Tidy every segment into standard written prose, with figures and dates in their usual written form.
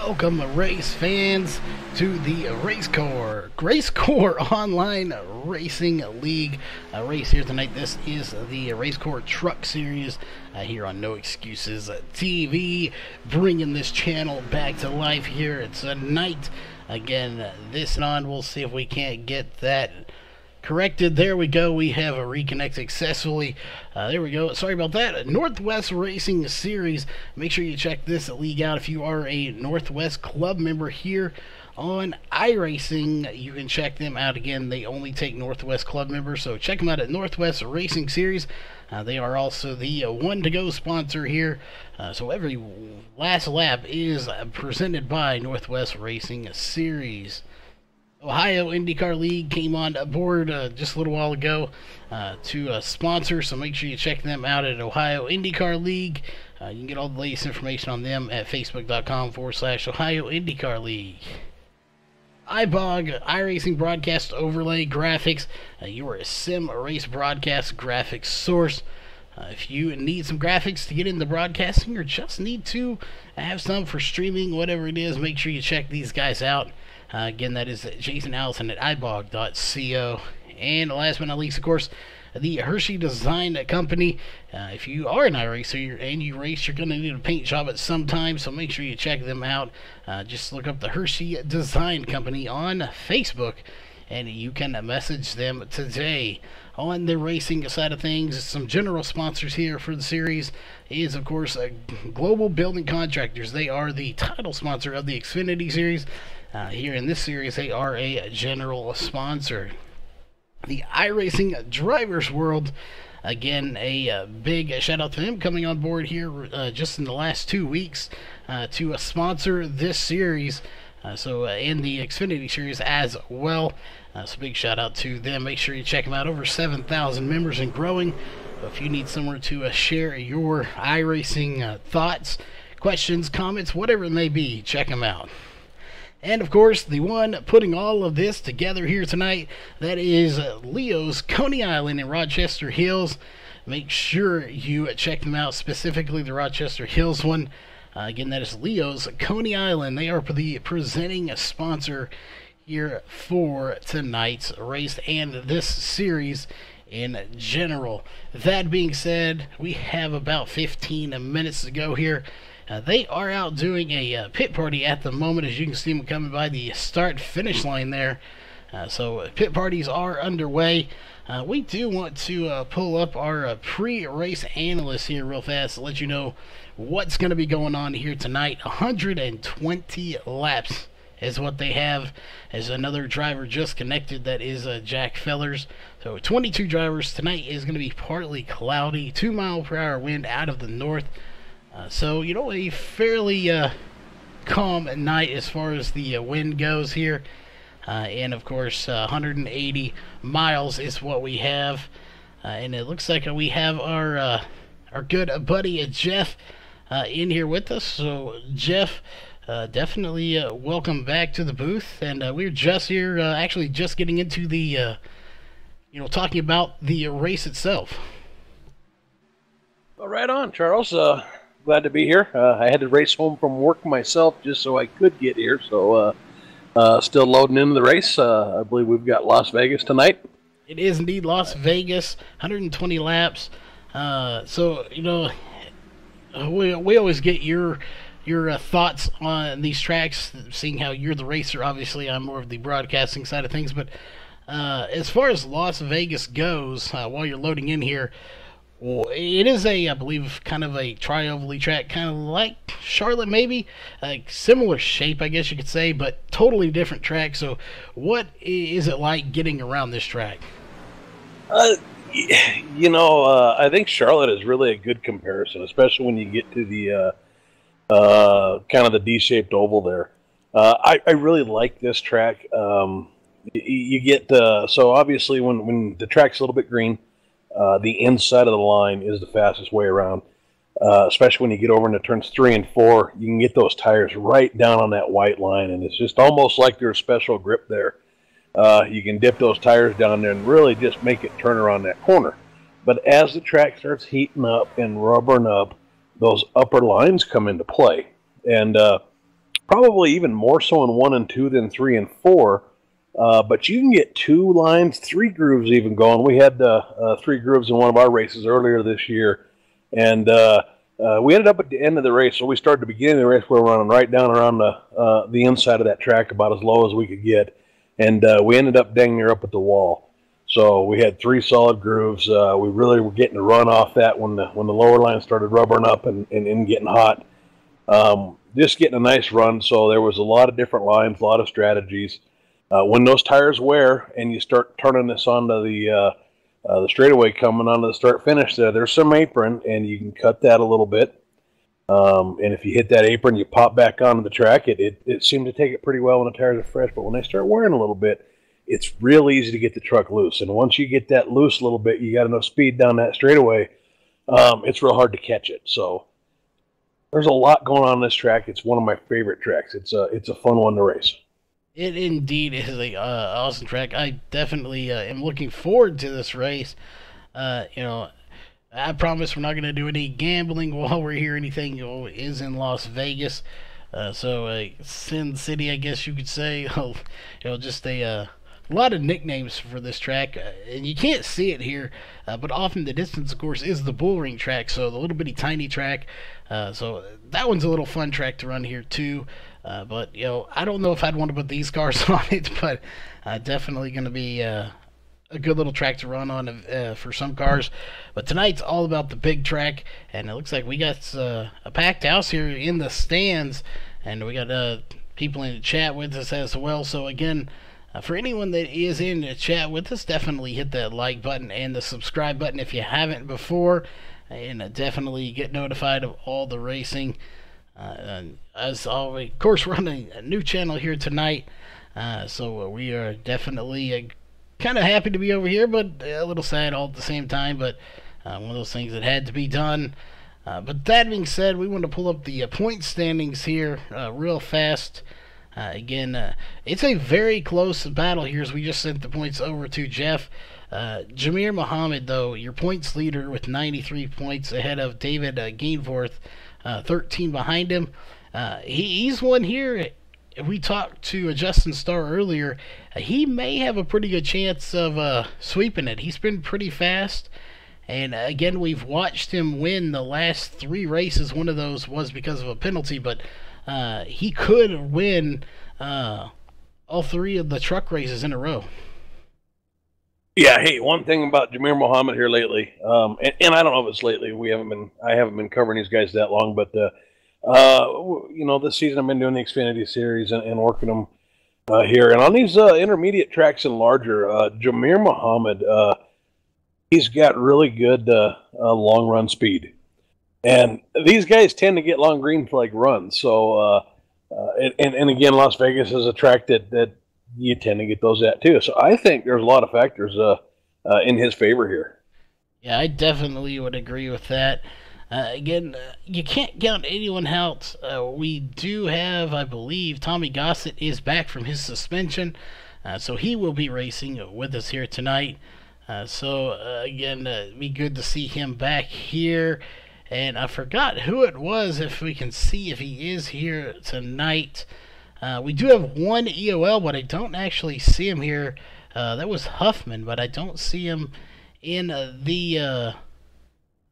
Welcome, race fans, to the Racecore Online Racing League race here tonight. This is the Racecore Truck Series here on No Excuses TV, bringing this channel back to life here tonight. Again, this and on, we'll see if we can't get that corrected. There we go. We have a reconnect successfully. There we go. Sorry about that. Northwest Racing Series. Make sure you check this league out if you are a Northwest Club member here on iRacing. You can check them out. Again, they only take Northwest Club members, so check them out at Northwest Racing Series. They are also the one-to-go sponsor here. So every last lap is presented by Northwest Racing Series. Ohio IndyCar League came on board just a little while ago to sponsor, so make sure you check them out at Ohio IndyCar League. You can get all the latest information on them at facebook.com/Ohio IndyCar League. iBog, iRacing Broadcast Overlay Graphics, your sim race broadcast graphics source. If you need some graphics to get into broadcasting or just need to have some for streaming, whatever it is, make sure you check these guys out. Again, that is Jason Allison at ibog.co. And last but not least, of course, the Hershey Design Company. If you are an iRacer and you race, you're going to need a paint job at some time, so make sure you check them out. Just look up the Hershey Design Company on Facebook, and you can message them today. On the racing side of things, some general sponsors here for the series is, of course, Global Building Contractors. They are the title sponsor of the Xfinity Series. Here in this series, they are a general sponsor. The iRacing Drivers World, again, a big shout out to them coming on board here just in the last 2 weeks to sponsor this series. And the Xfinity Series as well. So big shout out to them. Make sure you check them out. Over 7,000 members and growing. If you need somewhere to share your iRacing thoughts, questions, comments, whatever it may be, check them out. And of course, the one putting all of this together here tonight, that is Leo's Coney Island in Rochester Hills. Make sure you check them out, specifically the Rochester Hills one. Again, that is Leo's Coney Island. They are the presenting sponsor here for tonight's race and this series in general. That being said, we have about 15 minutes to go here. They are out doing a pit party at the moment, as you can see them coming by the start-finish line there. So pit parties are underway. We do want to pull up our pre-race analyst here real fast to let you know what's going to be going on here tonight. 120 laps is what they have, as another driver just connected. That is Jack Fellers. So 22 drivers. Tonight is going to be partly cloudy, 2-mile-per-hour wind out of the north. So, you know, a fairly calm night as far as the wind goes here. And, of course, 180 miles is what we have. And it looks like we have our good buddy Jeff in here with us. So, Jeff, definitely welcome back to the booth. And we're just here actually just getting into the, talking about the race itself. Well, right on, Charles. Glad to be here. I had to race home from work myself just so I could get here. So still loading into the race. I believe we've got Las Vegas tonight. It is indeed Las Vegas, 120 laps. So, we always get your thoughts on these tracks, seeing how you're the racer. Obviously, I'm more of the broadcasting side of things. But as far as Las Vegas goes, while you're loading in here, well, it is I believe, kind of a tri-oval track, kind of like Charlotte, maybe. Similar shape, I guess you could say, but totally different track. So what is it like getting around this track? I think Charlotte is really a good comparison, especially when you get to the kind of the D-shaped oval there. I really like this track. You get, so obviously when the track's a little bit green, the inside of the line is the fastest way around, especially when you get over into turns 3 and 4. You can get those tires right down on that white line, and it's just almost like there's special grip there. You can dip those tires down there and really just make it turn around that corner. But as the track starts heating up and rubbering up, those upper lines come into play. And probably even more so in 1 and 2 than 3 and 4. But you can get 2 lines, 3 grooves even going. We had 3 grooves in one of our races earlier this year, and we ended up at the end of the race. So we started the beginning of the race. We were running right down around the inside of that track, about as low as we could get, and we ended up dang near up at the wall. So we had 3 solid grooves. We really were getting a run off that when the lower line started rubbering up and getting hot. Just getting a nice run. So there was a lot of different lines, a lot of strategies. When those tires wear and you start turning this onto the straightaway coming onto the start-finish, there's some apron, and you can cut that a little bit. And if you hit that apron, you pop back onto the track. It seemed to take it pretty well when the tires are fresh, but when they start wearing a little bit, it's real easy to get the truck loose. And once you get that loose a little bit, you got enough speed down that straightaway, it's real hard to catch it. So there's a lot going on this track. It's one of my favorite tracks. It's a fun one to race. It indeed is a awesome track. I definitely am looking forward to this race. I promise we're not going to do any gambling while we're here. Anything is in Las Vegas. So Sin City, I guess you could say. Just a lot of nicknames for this track. And you can't see it here, but off in the distance, of course, is the bullring track. So the little bitty tiny track. So that one's a little fun track to run here, too. But I don't know if I'd want to put these cars on it, but definitely going to be a good little track to run on for some cars. But tonight's all about the big track, and it looks like we got a packed house here in the stands, and we got people in the chat with us as well. So again, for anyone that is in the chat with us, definitely hit that like button and the subscribe button if you haven't before, and definitely get notified of all the racing. As always, of course, we're on a new channel here tonight, so we are definitely kind of happy to be over here, but a little sad all at the same time, but one of those things that had to be done. But that being said, we want to pull up the point standings here real fast. Again, it's a very close battle here as we just sent the points over to Jeff. Jameer Muhammad, though, your points leader with 93 points ahead of David Gainforth, 13 behind him. He's one here. We talked to Justin Starr earlier. He may have a pretty good chance of sweeping it. He's been pretty fast. And again, we've watched him win the last 3 races. One of those was because of a penalty, but he could win all 3 of the truck races in a row. Yeah, hey, one thing about Jameer Muhammad here lately, and I don't know if it's lately. I haven't been covering these guys that long, but this season I've been doing the Xfinity Series and working them here, and on these intermediate tracks and larger, Jameer Muhammad, he's got really good long run speed, and these guys tend to get long green flag runs. So, and again, Las Vegas is a track that you tend to get those at too. So I think there's a lot of factors in his favor here. Yeah, I definitely would agree with that. Again, you can't count anyone else. We do have, I believe, Tommy Gossett is back from his suspension, so he will be racing with us here tonight. Again, be good to see him back here. And I forgot who it was, if we can see if he is here tonight. We do have one EOL, but I don't actually see him here. That was Huffman, but I don't see him in the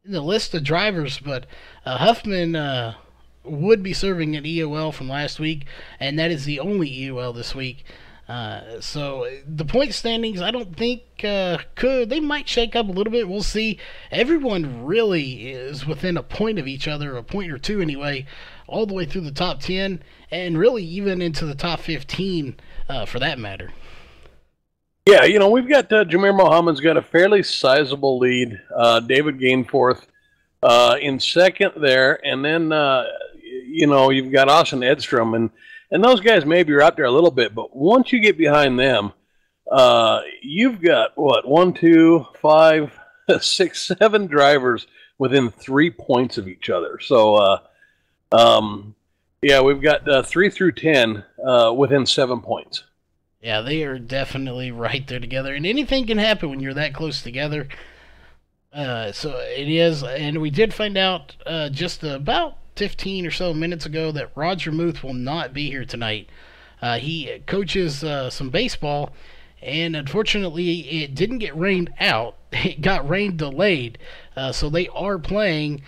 list of drivers. But Huffman would be serving an EOL from last week, and that is the only EOL this week. So the point standings, I don't think they might shake up a little bit. We'll see. Everyone really is within a point of each other, a point or two anyway, all the way through the top 10, and really even into the top 15 for that matter. Yeah, we've got Jameer Muhammad's got a fairly sizable lead. David Gainforth in second there, and then you've got Austin Edstrom, and those guys maybe are out there a little bit, but once you get behind them, you've got what, 1, 2, 5, 6, 7 drivers within 3 points of each other. So we've got 3 through 10 within 7 points. Yeah, they are definitely right there together, and anything can happen when you're that close together. So it is, and we did find out just about 15 or so minutes ago that Roger Muth will not be here tonight. He coaches some baseball, and unfortunately it didn't get rained out. It got rain delayed, so they are playing.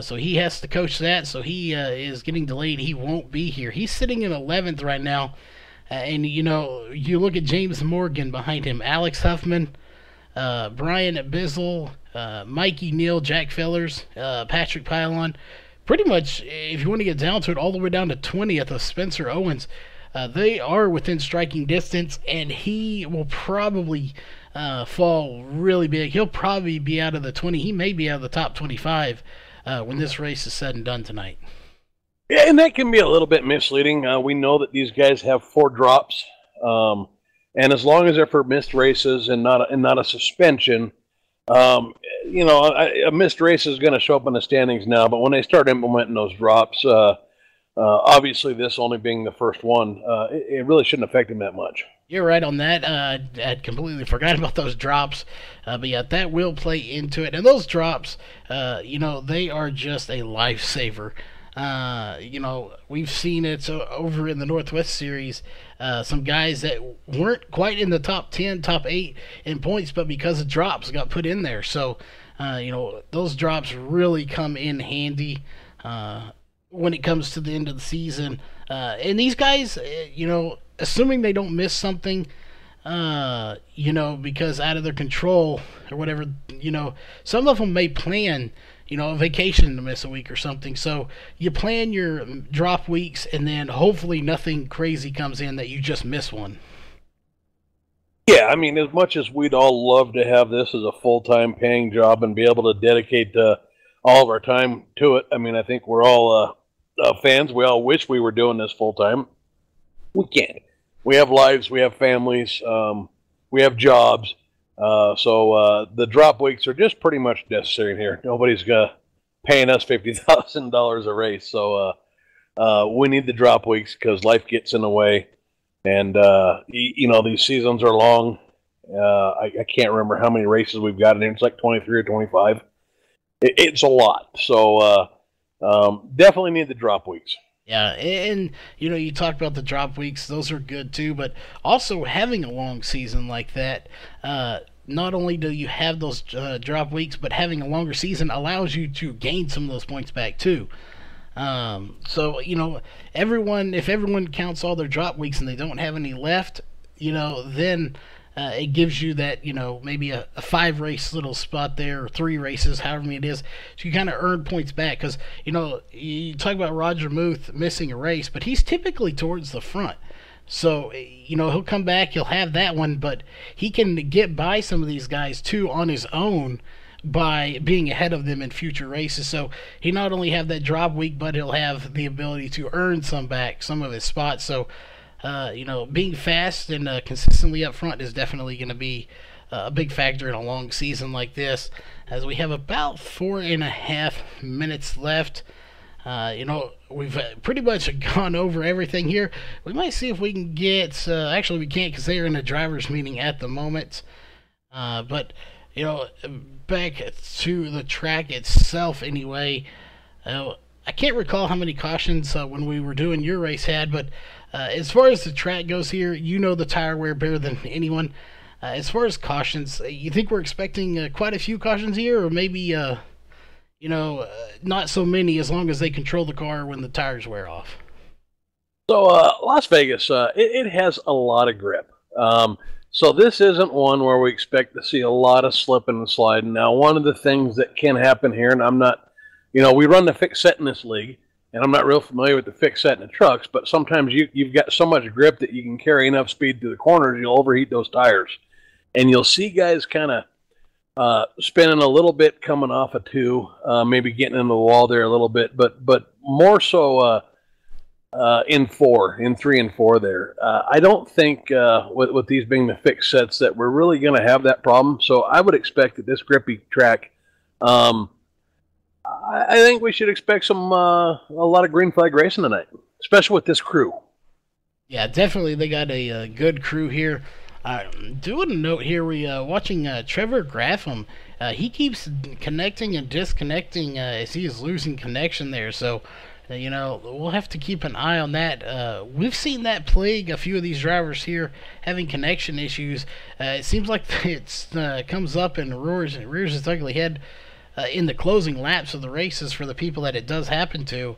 So he has to coach that, so he is getting delayed. He won't be here. He's sitting in 11th right now, and you look at James Morgan behind him, Alex Huffman, Brian Bizzle, Mikey Neal, Jack Fellers, Patrick Pylon. Pretty much, if you want to get down to it, all the way down to 20th of Spencer Owens. They are within striking distance, and he will probably fall really big. He'll probably be out of the 20. He may be out of the top 25 when this race is said and done tonight. Yeah, and that can be a little bit misleading. We know that these guys have 4 drops, and as long as they're for missed races and not a suspension, a missed race is going to show up in the standings now. But when they start implementing those drops, obviously this only being the first one, it really shouldn't affect him that much. You're right on that. I'd completely forgot about those drops. But yeah, that will play into it. And those drops, they are just a lifesaver. We've seen it over in the Northwest Series. Some guys that weren't quite in the top 10, top 8 in points, but because of drops got put in there. So, those drops really come in handy when it comes to the end of the season. And these guys, assuming they don't miss something, because out of their control or whatever, some of them may plan, a vacation to miss a week or something. So you plan your drop weeks, and then hopefully nothing crazy comes in that you just miss one. Yeah, I mean, as much as we'd all love to have this as a full-time paying job and be able to dedicate all of our time to it, I mean, I think we're all fans. We all wish we were doing this full-time. We can't. We have lives, we have families, we have jobs. So the drop weeks are just pretty much necessary here. Nobody's paying us $50,000 a race. So we need the drop weeks because life gets in the way. And, these seasons are long. I can't remember how many races we've got in here. It's like 23 or 25. It's a lot. So definitely need the drop weeks. Yeah, and you talked about the drop weeks; those are good too. But also having a long season like that, not only do you have those drop weeks, but having a longer season allows you to gain some of those points back too. So if everyone counts all their drop weeks and they don't have any left, then it gives you that, maybe a 5-race little spot there, or 3 races, however many it is. So you kind of earn points back because, you talk about Roger Muth missing a race, but he's typically towards the front. So, he'll come back, he'll have that one, but he can get by some of these guys too on his own by being ahead of them in future races. So he not only have that drop week, but he'll have the ability to earn some of his spots. So, being fast and consistently up front is definitely going to be a big factor in a long season like this. As we have about 4.5 minutes left, we've pretty much gone over everything here. We might see if we can get, actually we can't because they're in a driver's meeting at the moment. But, back to the track itself anyway, I can't recall how many cautions when we were doing your race had, but as far as the track goes here, the tire wear better than anyone. As far as cautions, you think we're expecting quite a few cautions here, or maybe, not so many as long as they control the car when the tires wear off? So Las Vegas, it has a lot of grip. So this isn't one where we expect to see a lot of slipping and sliding. Now, one of the things that can happen here, and I'm not, we run the fixed set in this league, and I'm not real familiar with the fixed set in the trucks, but sometimes you've got so much grip that you can carry enough speed through the corners, you'll overheat those tires. And you'll see guys kind of spinning a little bit coming off of 2, maybe getting into the wall there a little bit, but more so in 3 and 4 there. I don't think with these being the fixed sets that we're really going to have that problem. So I would expect that this grippy track, I think we should expect a lot of green flag racing tonight, especially with this crew. Yeah, definitely they got a good crew here. Doing a note here, we watching Trevor Graffam. He keeps connecting and disconnecting as he is losing connection there. So You know, we'll have to keep an eye on that. We've seen that plague a few of these drivers here, having connection issues. It seems like it comes up and rears its ugly head in the closing laps of the races for the people that it does happen to.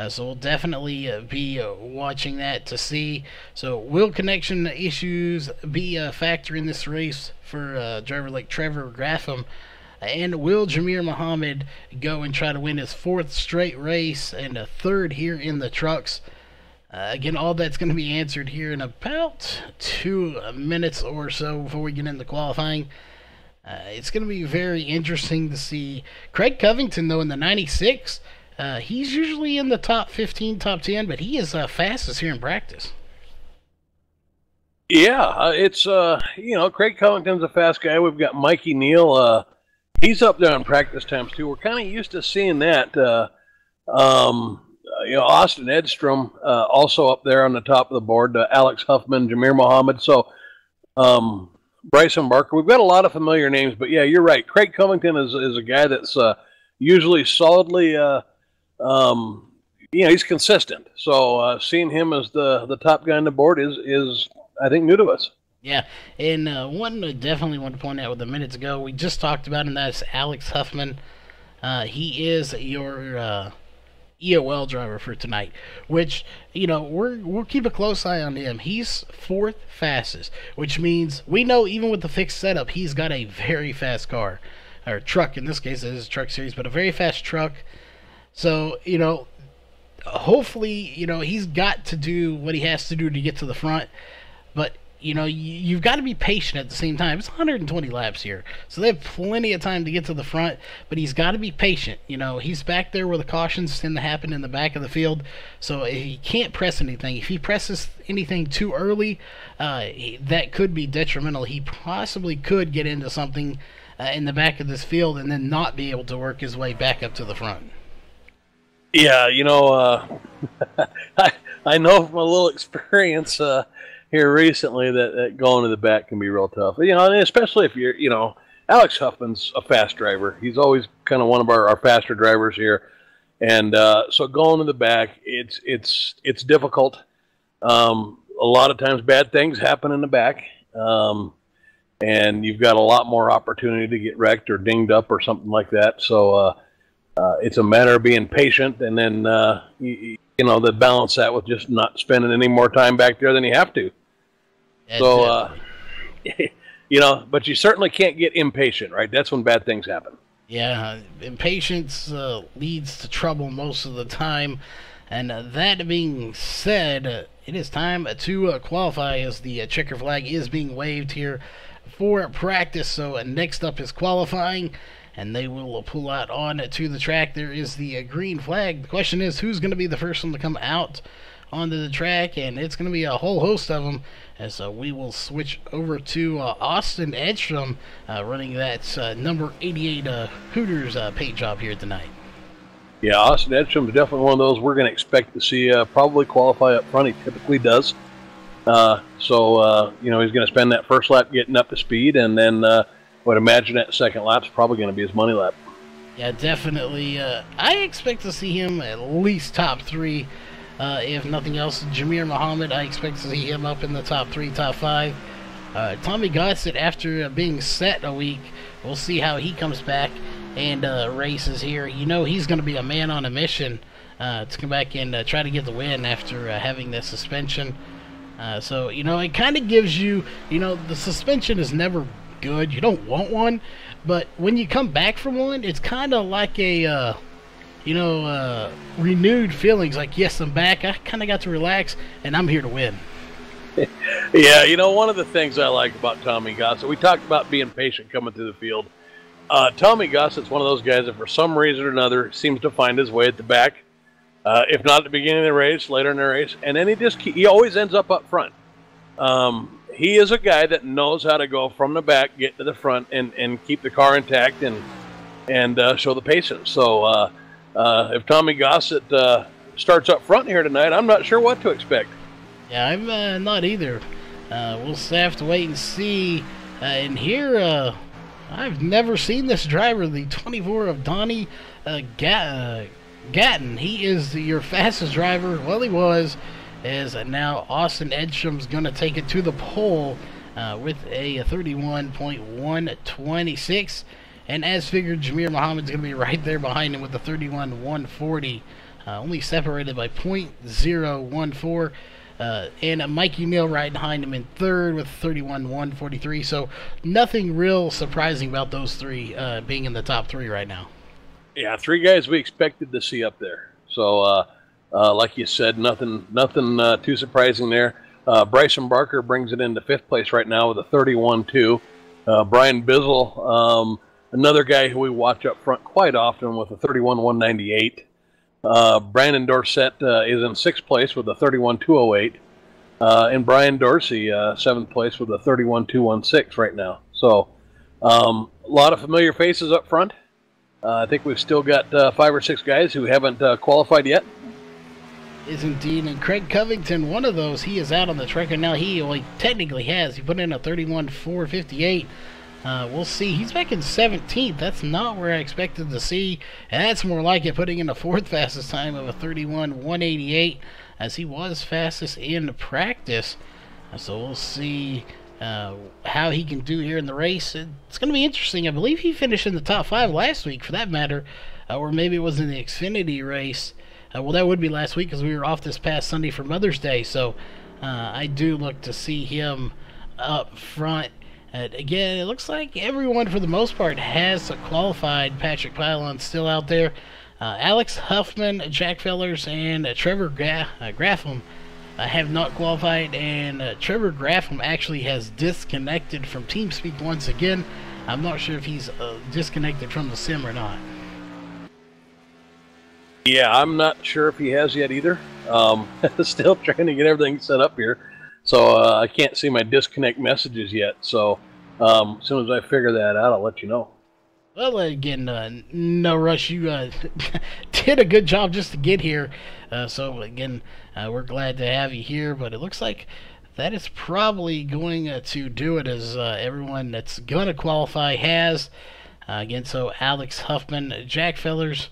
So we'll definitely be watching that to see. So will connection issues be a factor in this race for a driver like Trevor Graffam? And will Jamir Muhammad go and try to win his 4th straight race and a 3rd here in the trucks? Again, all that's going to be answered here in about 2 minutes or so before we get into qualifying. It's going to be very interesting to see Craig Covington, though, in the 96. He's usually in the top 15, top 10, but he is fastest here in practice. Yeah, it's, Craig Covington's a fast guy. We've got Mikey Neal. He's up there in practice times, too. We're kind of used to seeing that. Austin Edstrom also up there on the top of the board. Alex Huffman, Jamir Muhammad. So, Bryson Barker. We've got a lot of familiar names, but yeah, you're right. Craig Covington is a guy that's usually solidly, he's consistent. So seeing him as the top guy on the board is I think, new to us. Yeah, and one I definitely want to point out with the minutes ago, we just talked about, and that's Alex Huffman. He is your EOL driver for tonight, which, we'll keep a close eye on him. He's 4th fastest, which means we know even with the fixed setup, he's got a very fast car, or truck. In this case, it is a truck series, but a very fast truck. So, hopefully, he's got to do what he has to do to get to the front, but you've got to be patient at the same time. It's 120 laps here, so they have plenty of time to get to the front, but he's got to be patient. He's back there where the cautions tend to happen in the back of the field, so he can't press anything. If he presses anything too early, that could be detrimental. He possibly could get into something in the back of this field and then not be able to work his way back up to the front. Yeah, I know from a little experience here recently that going to the back can be real tough. And especially if you're, Alex Huffman's a fast driver. He's always kind of one of our faster drivers here, and so going to the back, it's difficult. A lot of times, bad things happen in the back, and you've got a lot more opportunity to get wrecked or dinged up or something like that. So it's a matter of being patient, and then to balance that with just not spending any more time back there than you have to. So, but you certainly can't get impatient, right? That's when bad things happen. Yeah, impatience leads to trouble most of the time. And that being said, it is time to qualify, as the checker flag is being waved here for practice. So next up is qualifying, and they will pull out on to the track. There is the green flag. The question is, who's going to be the first one to come out onto the track? And it's going to be a whole host of them, as we will switch over to Austin Edstrom running that number 88 Hooters paint job here tonight. Yeah, Austin Edstrom is definitely one of those we're going to expect to see probably qualify up front. He typically does. So he's going to spend that first lap getting up to speed, and then would imagine that second lap's probably going to be his money lap. Yeah, definitely. I expect to see him at least top 3. If nothing else, Jamir Muhammad, I expect to see him up in the top 3, top 5. Tommy Gossett, after being set a week, we'll see how he comes back and races here. He's going to be a man on a mission to come back and try to get the win after having the suspension. So, it kind of gives you, the suspension is never good. You don't want one, but when you come back from one, it's kind of like a renewed feelings, like, yes, I'm back. I kind of got to relax, and I'm here to win. Yeah, one of the things I like about Tommy Gossett, we talked about being patient coming through the field. Tommy Gossett's one of those guys that for some reason or another seems to find his way at the back, if not at the beginning of the race, later in the race, and then he always ends up front. He is a guy that knows how to go from the back, get to the front, and keep the car intact and show the patience. So if Tommy Gossett starts up front here tonight, I'm not sure what to expect. Yeah, I'm not either. We'll have to wait and see. And here, I've never seen this driver, the 24 of Donnie Gatton, he is your fastest driver. Well, he was, as now Austin Edstrom's going to take it to the pole with a 31.126. And as figured, Jameer Muhammad's going to be right there behind him with a 31.140, only separated by .014. And Mikey Neal right behind him in third with 31.143. So nothing real surprising about those three being in the top three right now. Yeah, three guys we expected to see up there. So, like you said, nothing too surprising there. Bryson Barker brings it into fifth place right now with a 31.2. Brian Bizzle, another guy who we watch up front quite often with a 31.198. Brandon Dorsett is in sixth place with a 31.208. And Brian Dorsey, seventh place with a 31.216 right now. So, a lot of familiar faces up front. I think we've still got 5 or 6 guys who haven't qualified yet. Is indeed, and Craig Covington, one of those, he is out on the track, and now he technically has. He put in a 31.458. We'll see. He's back in 17th. That's not where I expected to see. And that's more like it, putting in the fourth fastest time of a 31.188, as he was fastest in practice. So we'll see how he can do here in the race. It's going to be interesting. I believe he finished in the top 5 last week, for that matter, or maybe it was in the Xfinity race. Well, that would be last week because we were off this past Sunday for Mother's Day. So I do look to see him up front. Again, it looks like everyone, for the most part, has qualified. Patrick Pylon's still out there. Alex Huffman, Jack Fellers, and Trevor Graffam have not qualified. And Trevor Graffam actually has disconnected from TeamSpeak once again. I'm not sure if he's disconnected from the sim or not. Yeah, I'm not sure if he has yet either. Still trying to get everything set up here. So I can't see my disconnect messages yet. So as soon as I figure that out, I'll let you know. Well, again, no rush. You did a good job just to get here. So, again, we're glad to have you here. But it looks like that is probably going to do it, as everyone that's going to qualify has. Again, so Alex Huffman, Jack Fellers,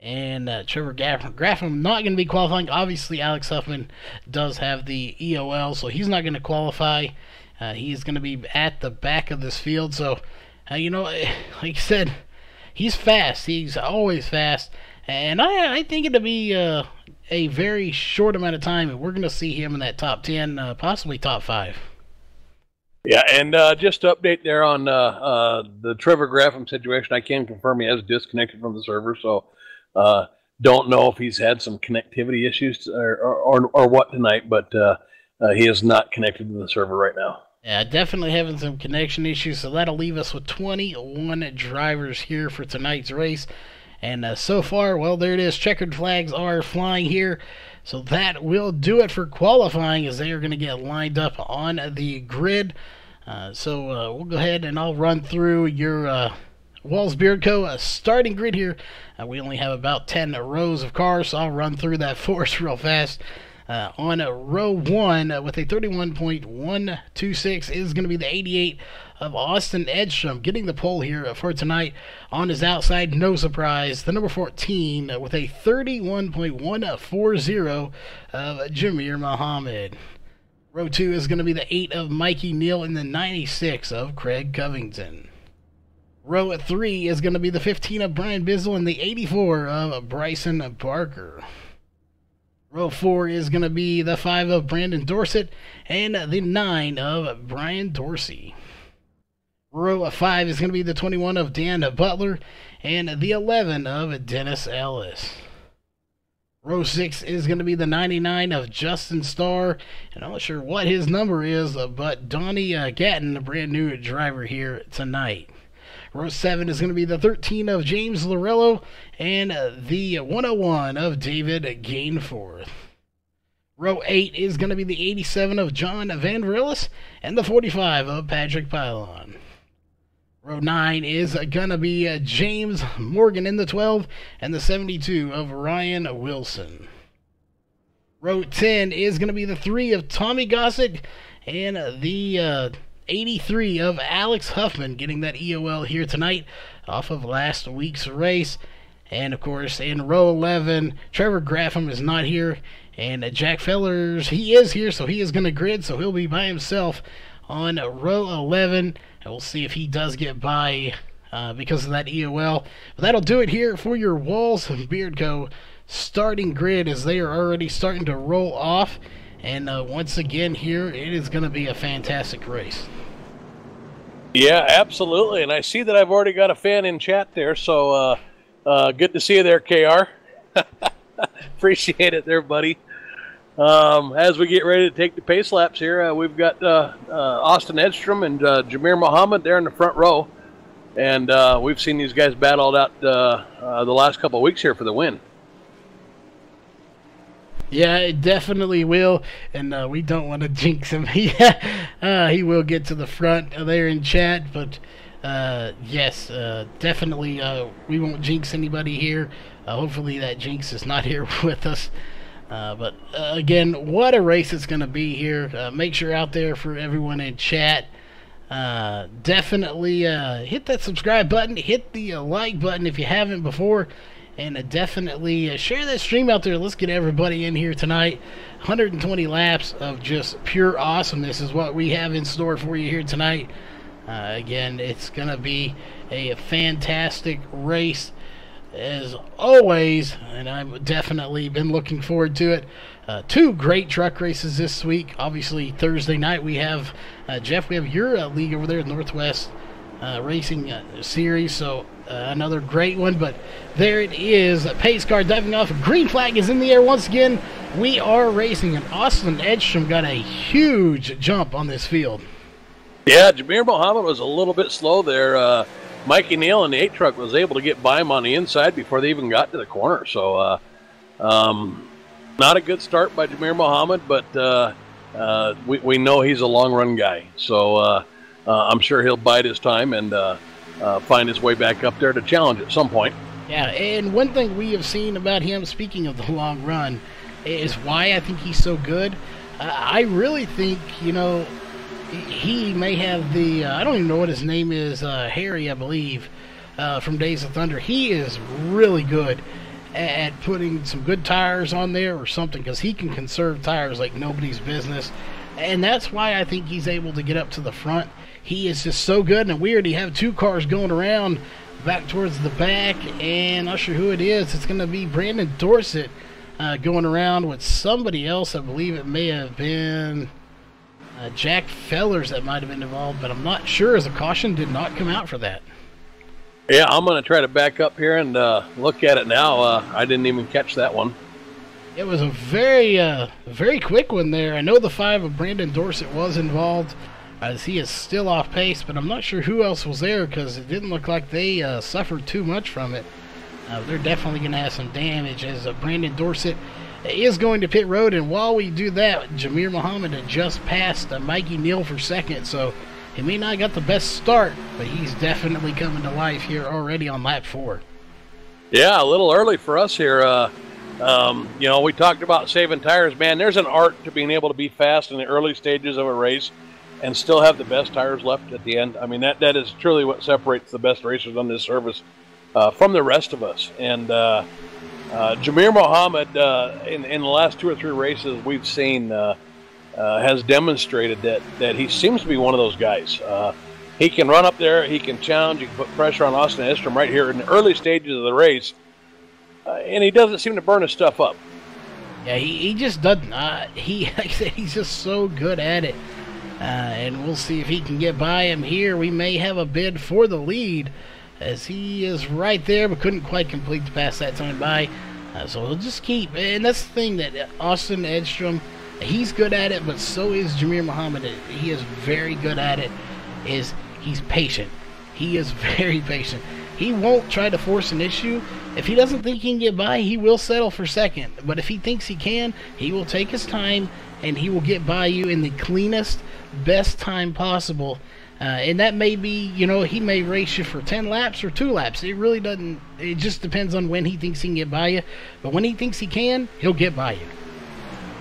and Trevor Graffam not going to be qualifying. Obviously, Alex Huffman does have the EOL, so he's not going to qualify. He's going to be at the back of this field. So, you know, like I said, he's fast. He's always fast. And I think it'll be a very short amount of time, and we're going to see him in that top 10, possibly top 5. Yeah, and just to update there on the Trevor Graffam situation, I can confirm he has disconnected from the server, so don't know if he's had some connectivity issues or what tonight, but he is not connected to the server right now. Yeah, definitely having some connection issues, so that'll leave us with 21 drivers here for tonight's race. And so far, well, there it is. Checkered flags are flying here. So that will do it for qualifying, as they are going to get lined up on the grid. So we'll go ahead and I'll run through your Walls Beard Co. Starting grid here. We only have about 10 rows of cars, so I'll run through that for us real fast. On row 1 with a 31.126 is going to be the 88 of Austin Edstrom, getting the pole here for tonight. On his outside, no surprise, the number 14 with a 31.140 of Jameer Muhammad. Row 2 is going to be the 8 of Mikey Neal and the 96 of Craig Covington. Row 3 is going to be the 15 of Brian Bizzle and the 84 of Bryson Barker. Row 4 is going to be the 5 of Brandon Dorsett and the 9 of Brian Dorsey. Row 5 is going to be the 21 of Dan Butler and the 11 of Dennis Ellis. Row 6 is going to be the 99 of Justin Starr, and I'm not sure what his number is, but Donnie Gatton, a brand new driver here tonight. Row 7 is going to be the 13 of James Lorello and the 101 of David Gainforth. Row 8 is going to be the 87 of John Van Vrillis and the 45 of Patrick Pylon. Row 9 is going to be James Morgan in the 12 and the 72 of Ryan Wilson. Row 10 is going to be the 3 of Tommy Gossett and the 83 of Alex Huffman, getting that EOL here tonight off of last week's race. And, of course, in row 11, Trevor Graffam is not here. And Jack Fellers, he is here, so he is going to grid, so he'll be by himself on row 11. And we'll see if he does get by because of that EOL. But that'll do it here for your Walls of Beard Co. starting grid, as they are already starting to roll off. And once again here, it is going to be a fantastic race. Yeah, absolutely. And I see that I've already got a fan in chat there, so good to see you there, KR. Appreciate it there, buddy. As we get ready to take the pace laps here, we've got Austin Edstrom and Jameer Muhammad there in the front row. And we've seen these guys battle out the last couple of weeks here for the win. Yeah, it definitely will, and we don't want to jinx him. He will get to the front there in chat, but yes, definitely we won't jinx anybody here. Hopefully that jinx is not here with us. But again, what a race it's going to be here. Make sure out there for everyone in chat, definitely hit that subscribe button, hit the like button if you haven't before. And definitely share that stream out there. Let's get everybody in here tonight. 120 laps of just pure awesomeness is what we have in store for you here tonight. Again, it's going to be a fantastic race as always, and I've definitely been looking forward to it. Two great truck races this week. Obviously, Thursday night we have, Jeff, we have your league over there, Northwest Racing Series, so another great one. But there it is, pace car diving off, green flag is in the air once again. We are racing, and Austin Edstrom got a huge jump on this field. Yeah, Jameer Muhammad was a little bit slow there. Mikey Neal in the 8 truck was able to get by him on the inside before they even got to the corner. So not a good start by Jameer Muhammad, but we know he's a long run guy. So I'm sure he'll bide his time and find his way back up there to challenge at some point. Yeah, and one thing we have seen about him, speaking of the long run, is why I think he's so good. I really think, you know, he may have the, I don't even know what his name is, Harry, I believe, from Days of Thunder. He is really good at putting some good tires on there or something, because he can conserve tires like nobody's business. And that's why I think he's able to get up to the front. He is just so good, and we already have 2 cars going around back towards the back, and not sure who it is. It's going to be Brandon Dorsett going around with somebody else. I believe it may have been Jack Fellers that might have been involved, but I'm not sure, as a caution did not come out for that. Yeah, I'm going to try to back up here and look at it now. I didn't even catch that one. It was a very quick one there. I know the 5 of Brandon Dorsett was involved, as he is still off pace, but I'm not sure who else was there, because it didn't look like they suffered too much from it. They're definitely going to have some damage, as Brandon Dorsett is going to pit road. And while we do that, Jameer Muhammad had just passed Mikey Neal for second, so he may not have got the best start, but he's definitely coming to life here already on lap 4. Yeah, a little early for us here. You know, we talked about saving tires. Man, there's an art to being able to be fast in the early stages of a race and still have the best tires left at the end. I mean, that is truly what separates the best racers on this service from the rest of us. And Jameer Muhammad, in the last 2 or 3 races we've seen, has demonstrated that he seems to be one of those guys. He can run up there, he can challenge, he can put pressure on Austin Edstrom right here in the early stages of the race, and he doesn't seem to burn his stuff up. Yeah, he just doesn't. He's just so good at it. And we'll see if he can get by him here. We may have a bid for the lead, as he is right there, but couldn't quite complete the pass that time by. So he'll just keep. And that's the thing, that Austin Edstrom, he's good at it, but so is Jameer Muhammad. He is very good at it. He's patient. He is very patient. He won't try to force an issue. If he doesn't think he can get by, he will settle for second. But if he thinks he can, he will take his time, and he will get by you in the cleanest, best time possible. And that may be, you know, he may race you for 10 laps or 2 laps. It really doesn't, it just depends on when he thinks he can get by you. But when he thinks he can, he'll get by you.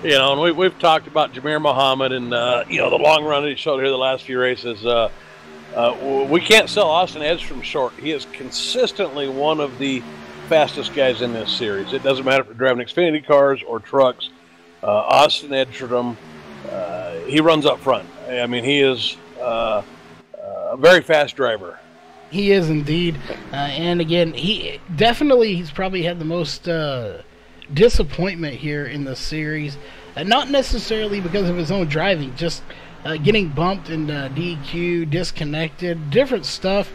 You know, and we've talked about Jameer Muhammad and, you know, the long run that he showed here the last few races. We can't sell Austin Edstrom short. He is consistently one of the fastest guys in this series. It doesn't matter if you're driving Xfinity cars or trucks. Austin Edstrom, he runs up front. I mean, he is a very fast driver. He is indeed. And again, he's probably had the most disappointment here in the series. Not necessarily because of his own driving, just getting bumped and DQ, disconnected, different stuff.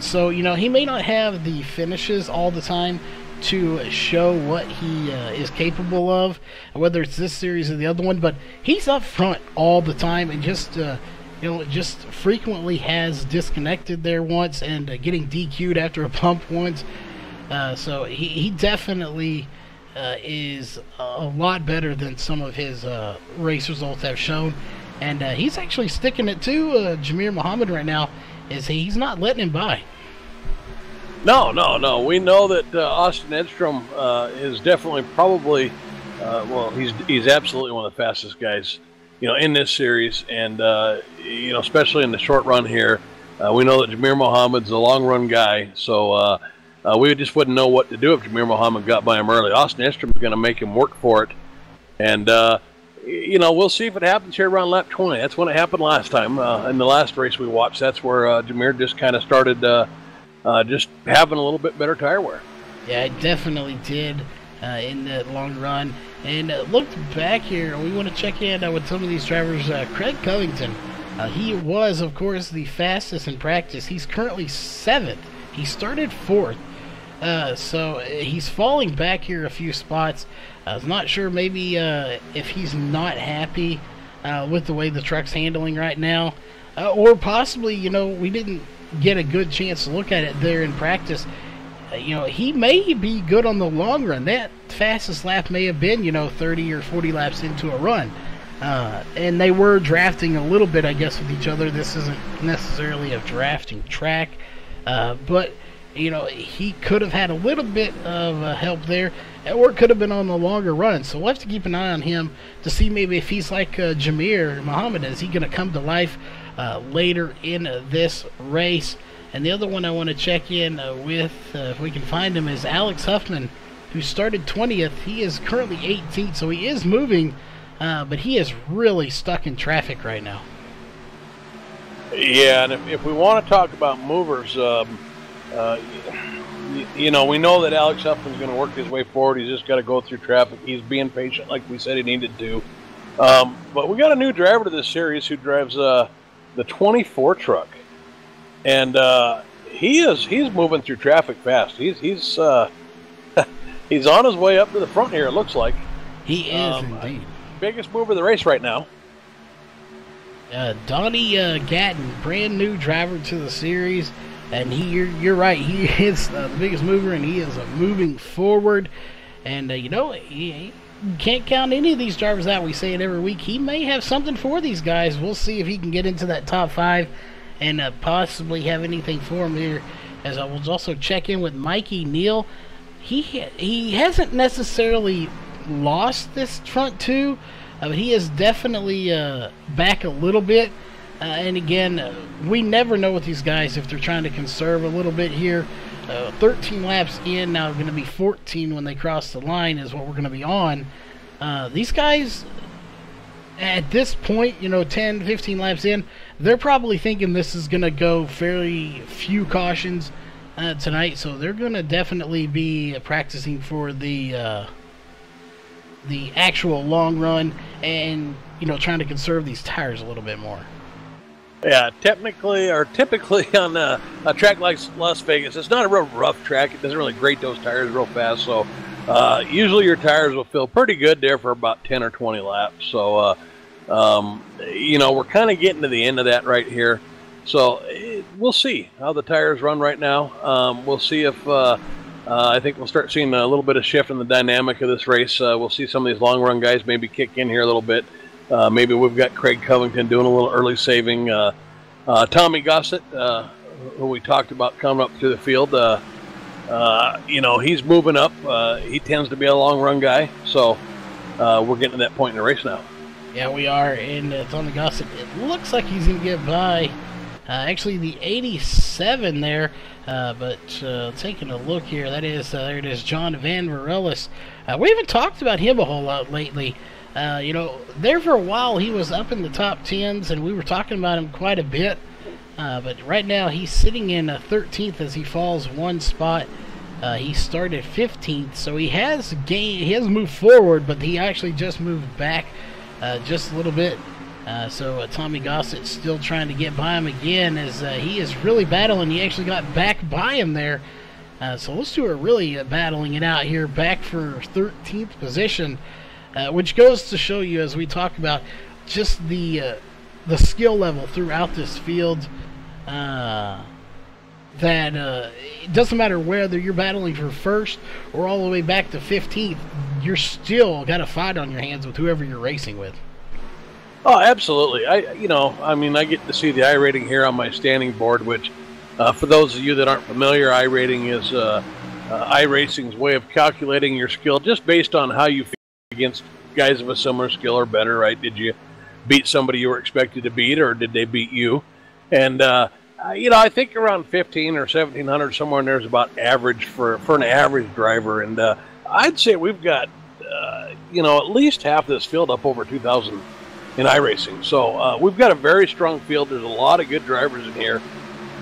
So, he may not have the finishes all the time to show what he is capable of, whether it's this series or the other one, but he's up front all the time and just frequently has disconnected there once and getting DQ'd after a bump once. So he definitely is a lot better than some of his race results have shown. And he's actually sticking it to Jamir Muhammad right now. He's not letting him by. No. We know that Austin Edstrom is definitely probably, he's absolutely one of the fastest guys, in this series. And, especially in the short run here, we know that Jamir Muhammad's a long run guy. So we just wouldn't know what to do if Jamir Muhammad got by him early. Austin Edstrom is going to make him work for it. And, we'll see if it happens here around lap 20. That's when it happened last time. In the last race we watched, that's where Jamir just kind of started just having a little bit better tire wear. Yeah, it definitely did in the long run. And looked back here, we want to check in with some of these drivers. Craig Covington, he was, of course, the fastest in practice. He's currently 7th. He started 4th. So he's falling back here a few spots. I was not sure maybe if he's not happy with the way the truck's handling right now. Or possibly, we didn't get a good chance to look at it there in practice. He may be good on the long run. That fastest lap may have been, 30 or 40 laps into a run. And they were drafting a little bit, I guess, with each other. This isn't necessarily a drafting track. But, he could have had a little bit of help there, or it could have been on the longer run. So we'll have to keep an eye on him to see maybe if he's like Jamir Muhammad. Is he going to come to life later in this race? And the other one I want to check in with, if we can find him, is Alex Huffman, who started 20th. He is currently 18th, so he is moving, but he is really stuck in traffic right now. Yeah, and if we want to talk about movers, we know that Alex Huffman's going to work his way forward. He's just got to go through traffic. He's being patient like we said he needed to. But we got a new driver to this series who drives the 24 truck. And he's moving through traffic fast. He's he's on his way up to the front here, it looks like. He is indeed. Biggest mover of the race right now. Donnie Gatton, brand new driver to the series, and you're right, he is the biggest mover, and he is moving forward. And you can't count any of these drivers out. We say it every week. He may have something for these guys. We'll see if he can get into that top 5 and possibly have anything for him here. As I will also check in with Mikey Neal. He hasn't necessarily lost this front 2, but he is definitely back a little bit. And again, we never know with these guys if they're trying to conserve a little bit here. 13 laps in, now going to be 14 when they cross the line is what we're going to be on. These guys, at this point, 10, 15 laps in, they're probably thinking this is going to go fairly few cautions tonight, so they're going to definitely be practicing for the actual long run and, trying to conserve these tires a little bit more. Yeah, typically on a track like Las Vegas, it's not a real rough track. It doesn't really grate those tires real fast. So usually your tires will feel pretty good there for about 10 or 20 laps. So, we're kind of getting to the end of that right here. So we'll see how the tires run right now. We'll see if I think we'll start seeing a little bit of shift in the dynamic of this race. We'll see some of these long run guys maybe kick in here a little bit. Maybe we've got Craig Covington doing a little early saving. Tommy Gossett, who we talked about coming up through the field, he's moving up. He tends to be a long run guy. So we're getting to that point in the race now. Yeah, we are. And Tommy Gossett, it looks like he's going to get by. Actually, the 87 there, But taking a look here, that is there it is, John Van Varelis. We haven't talked about him a whole lot lately. You know, there for a while he was up in the top 10s, and we were talking about him quite a bit. But right now he's sitting in 13th as he falls one spot. He started 15th, so he has gained. He has moved forward, but he actually just moved back just a little bit. So Tommy Gossett's still trying to get by him again, as he is really battling. He actually got back by him there. So those two are really battling it out here, back for 13th position, which goes to show you, as we talk about, just the skill level throughout this field. That it doesn't matter whether you're battling for first or all the way back to 15th, you're still got a fight on your hands with whoever you're racing with. Oh, absolutely. I mean, I get to see the iRating here on my standing board, which, for those of you that aren't familiar, iRating is iRacing's way of calculating your skill just based on how you feel against guys of a similar skill or better, right? Did you beat somebody you were expected to beat, or did they beat you? And, I think around 15 or 1,700, somewhere in there is about average for an average driver. And I'd say we've got, at least half this field up over 2,000 in iRacing. So we've got a very strong field. There's a lot of good drivers in here.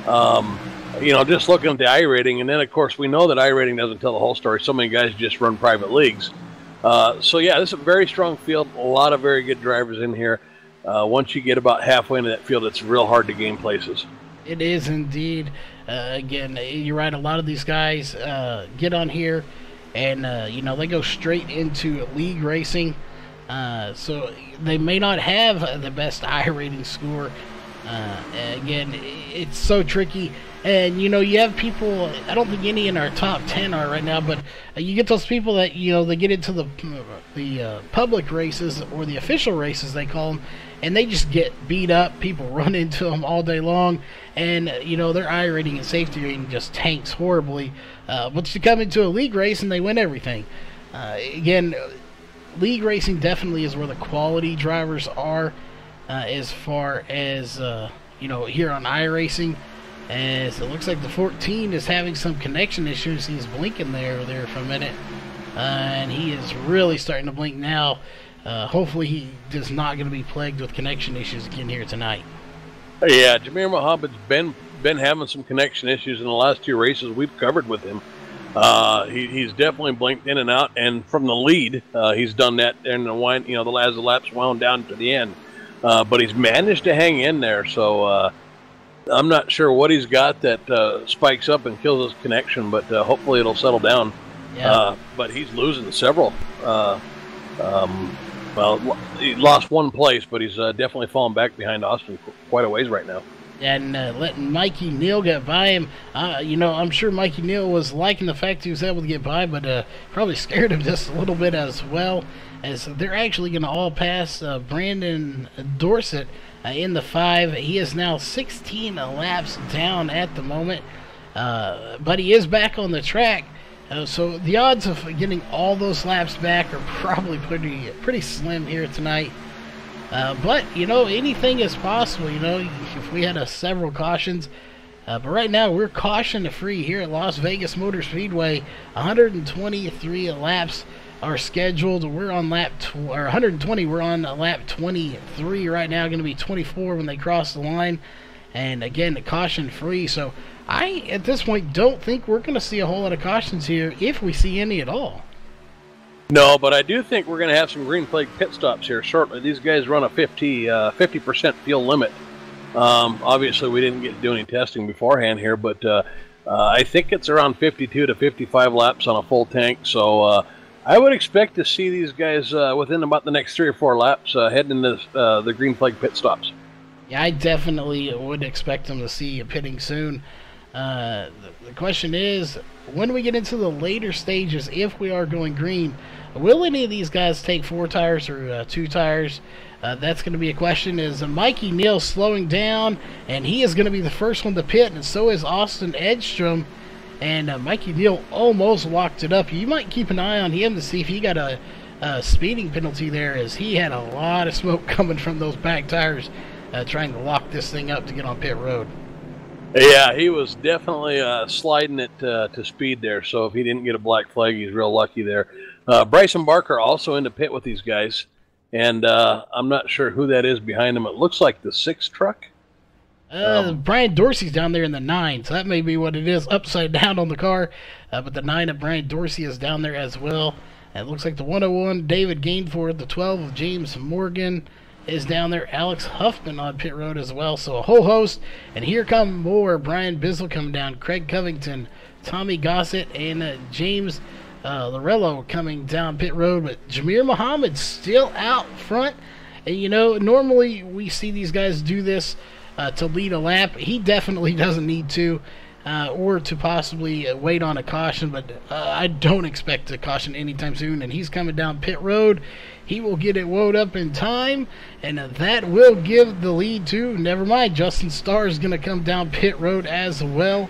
Just looking at the iRating, and then of course we know that iRating doesn't tell the whole story. So many guys just run private leagues. So yeah, this is a very strong field. A lot of very good drivers in here. Once you get about halfway into that field, it's real hard to gain places. It is indeed. Again, you're right. A lot of these guys get on here, and they go straight into league racing. So they may not have the best iRating score. Again, it's so tricky. And, you have people, I don't think any in our top 10 are right now, but you get those people that, they get into the public races, or the official races, they call them, and they just get beat up. People run into them all day long, and, their iRating and safety rating just tanks horribly. But you come into a league race, and they win everything. Again, league racing definitely is where the quality drivers are, as far as, here on iRacing. As it looks like the 14 is having some connection issues. He's blinking there for a minute. And he is really starting to blink now. Hopefully he is not going to be plagued with connection issues again here tonight. Yeah, Jameer Mohammed's been having some connection issues in the last two races we've covered with him. He's definitely blinked in and out, and from the lead, he's done that in the wind. The laps wound down to the end, but he's managed to hang in there. So I'm not sure what he's got that spikes up and kills his connection, but hopefully it'll settle down. Yeah. But he's losing several. He lost one place, but he's definitely fallen back behind Austin quite a ways right now. And letting Mikey Neal get by him. I'm sure Mikey Neal was liking the fact he was able to get by, but probably scared him just a little bit as well, as they're actually going to all pass Brandon Dorsett in the 5. He is now 16 laps down at the moment, but he is back on the track. So the odds of getting all those laps back are probably pretty slim here tonight. But, anything is possible, if we had several cautions. But right now, we're caution-free here at Las Vegas Motor Speedway. 123 laps are scheduled. We're on lap 120. We're on lap 23 right now. Going to be 24 when they cross the line. And, again, caution-free. So I, at this point, don't think we're going to see a whole lot of cautions here, if we see any at all. No, but I do think we're going to have some green flag pit stops here shortly. These guys run a 50% fuel limit. Obviously, we didn't get to do any testing beforehand here, but I think it's around 52 to 55 laps on a full tank. So I would expect to see these guys within about the next 3 or 4 laps heading into the green flag pit stops. Yeah, I definitely would expect them to see a pitting soon. The question is, when we get into the later stages, if we are going green, will any of these guys take 4 tires or 2 tires? That's going to be a question. Is Mikey Neal slowing down, and he is going to be the first one to pit, and so is Austin Edstrom. And Mikey Neal almost locked it up. You might keep an eye on him to see if he got a speeding penalty there, as he had a lot of smoke coming from those back tires trying to lock this thing up to get on pit road. Yeah, he was definitely sliding it to speed there. So if he didn't get a black flag, he's real lucky there. Bryson Barker also in the pit with these guys, and I'm not sure who that is behind him. It looks like the 6 truck. Brian Dorsey's down there in the 9, so that may be what it is, upside down on the car. But the 9 of Brian Dorsey is down there as well. And it looks like the 101, David Gainford, the 12 of James Morgan is down there. Alex Huffman on pit road as well. So a whole host. And here come more. Brian Bizzle coming down. Craig Covington, Tommy Gossett, and James Lorello coming down pit road. But Jameer Muhammad still out front. And, you know, normally we see these guys do this to lead a lap. He definitely doesn't need to, or to possibly wait on a caution, but I don't expect a caution anytime soon, and he's coming down pit road. He will get it woed up in time, and that will give the lead to, never mind, Justin Starr is going to come down pit road as well.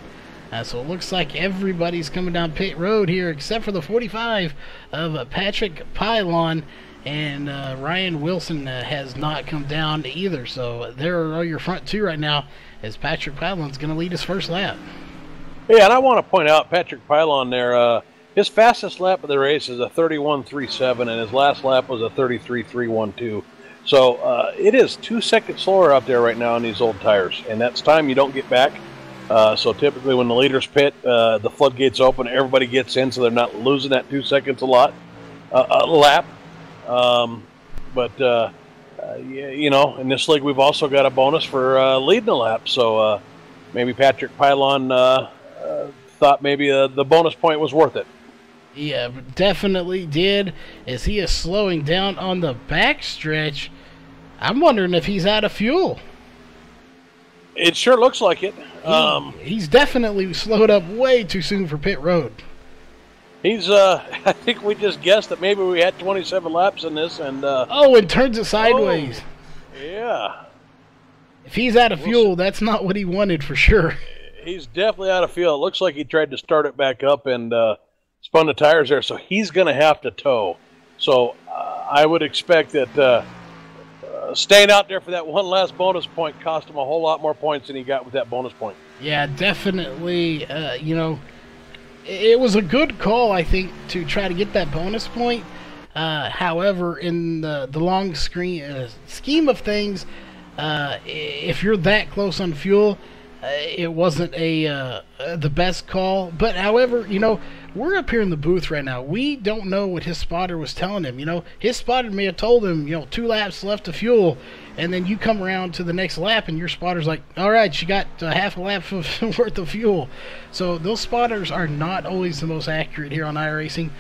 So it looks like everybody's coming down pit road here except for the 45 of Patrick Pylon. And Ryan Wilson has not come down either. So there are your front two right now as Patrick Pylon's going to lead his first lap. Yeah, and I want to point out Patrick Pylon there. His fastest lap of the race is a 31.37, and his last lap was a 33.312. So it is 2 seconds slower out there right now on these old tires, and that's time you don't get back. So typically when the leaders pit, the floodgates open, everybody gets in, so they're not losing that 2 seconds a lap. Yeah, you know, in this league we've also got a bonus for leading a lap. So maybe Patrick Pylon thought maybe the bonus point was worth it. Yeah, definitely did. As he is slowing down on the backstretch, I'm wondering if he's out of fuel. It sure looks like it. He's definitely slowed up way too soon for pit road. He's, I think we just guessed that maybe we had 27 laps in this, and and turns it sideways. Oh, yeah. If he's out of fuel, that's not what he wanted for sure. He's definitely out of fuel. It looks like he tried to start it back up and spun the tires there, so he's going to have to tow. So I would expect that staying out there for that one last bonus point cost him a whole lot more points than he got with that bonus point. Yeah, definitely. You know, it was a good call, I think, to try to get that bonus point. However, in the long scheme of things, if you're that close on fuel, it wasn't the best call. But however, you know, we're up here in the booth right now. We don't know what his spotter was telling him. You know, his spotter may have told him, you know, 2 laps left of fuel, and then you come around to the next lap and your spotter's like, all right, you got half a lap worth of fuel. So those spotters are not always the most accurate here on iRacing.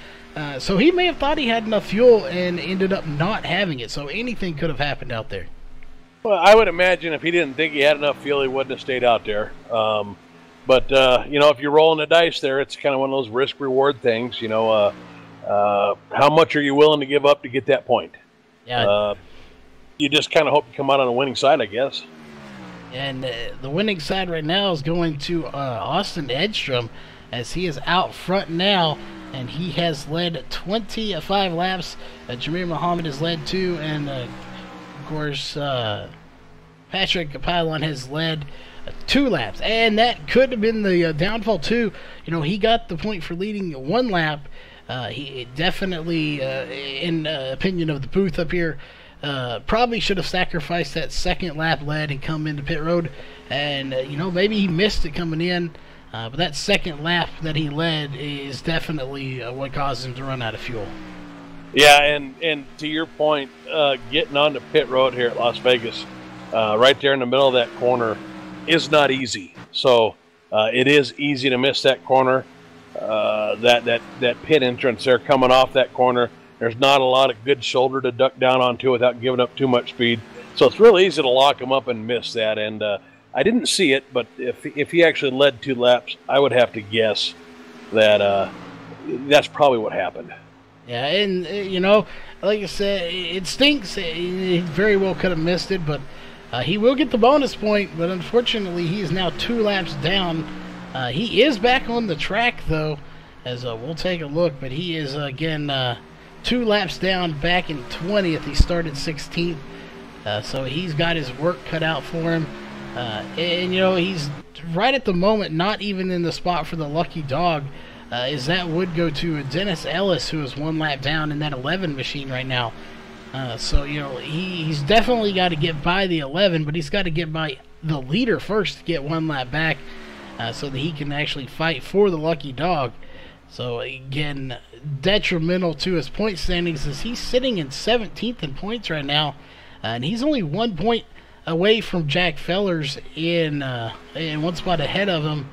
So he may have thought he had enough fuel and ended up not having it. So anything could have happened out there. Well, I would imagine if he didn't think he had enough fuel, he wouldn't have stayed out there. But you know, if you're rolling the dice there, it's kind of one of those risk-reward things. You know, how much are you willing to give up to get that point? Yeah. You just kind of hope you come out on the winning side, I guess. And the winning side right now is going to Austin Edstrom, as he is out front now, and he has led 25 laps. Jameer Muhammad has led 2, and of course Patrick Pylon has led 2 laps, and that could have been the downfall too. You know, he got the point for leading 1 lap. He definitely, in opinion of the booth up here, probably should have sacrificed that 2nd lap lead and come into pit road. And you know, maybe he missed it coming in, but that 2nd lap that he led is definitely what caused him to run out of fuel. Yeah, and to your point, getting onto pit road here at Las Vegas, right there in the middle of that corner, is not easy. So it is easy to miss that corner. That pit entrance there coming off that corner, there's not a lot of good shoulder to duck down onto without giving up too much speed. So it's really easy to lock him up and miss that. And I didn't see it, but if he actually led 2 laps, I would have to guess that that's probably what happened. Yeah, and you know, like I said, it stinks. He very well could have missed it, but he will get the bonus point. But unfortunately, he is now 2 laps down. He is back on the track, though, as we'll take a look. But he is, again, 2 laps down, back in 20th. He started 16th. So he's got his work cut out for him. And, you know, he's right at the moment not even in the spot for the lucky dog, as that would go to Dennis Ellis, who is 1 lap down in that 11 machine right now. So, you know, he's definitely got to get by the 11, but he's got to get by the leader first to get 1 lap back, so that he can actually fight for the lucky dog. So, again, detrimental to his point standings as he's sitting in 17th in points right now, and he's only 1 point away from Jack Fellers in 1 spot ahead of him,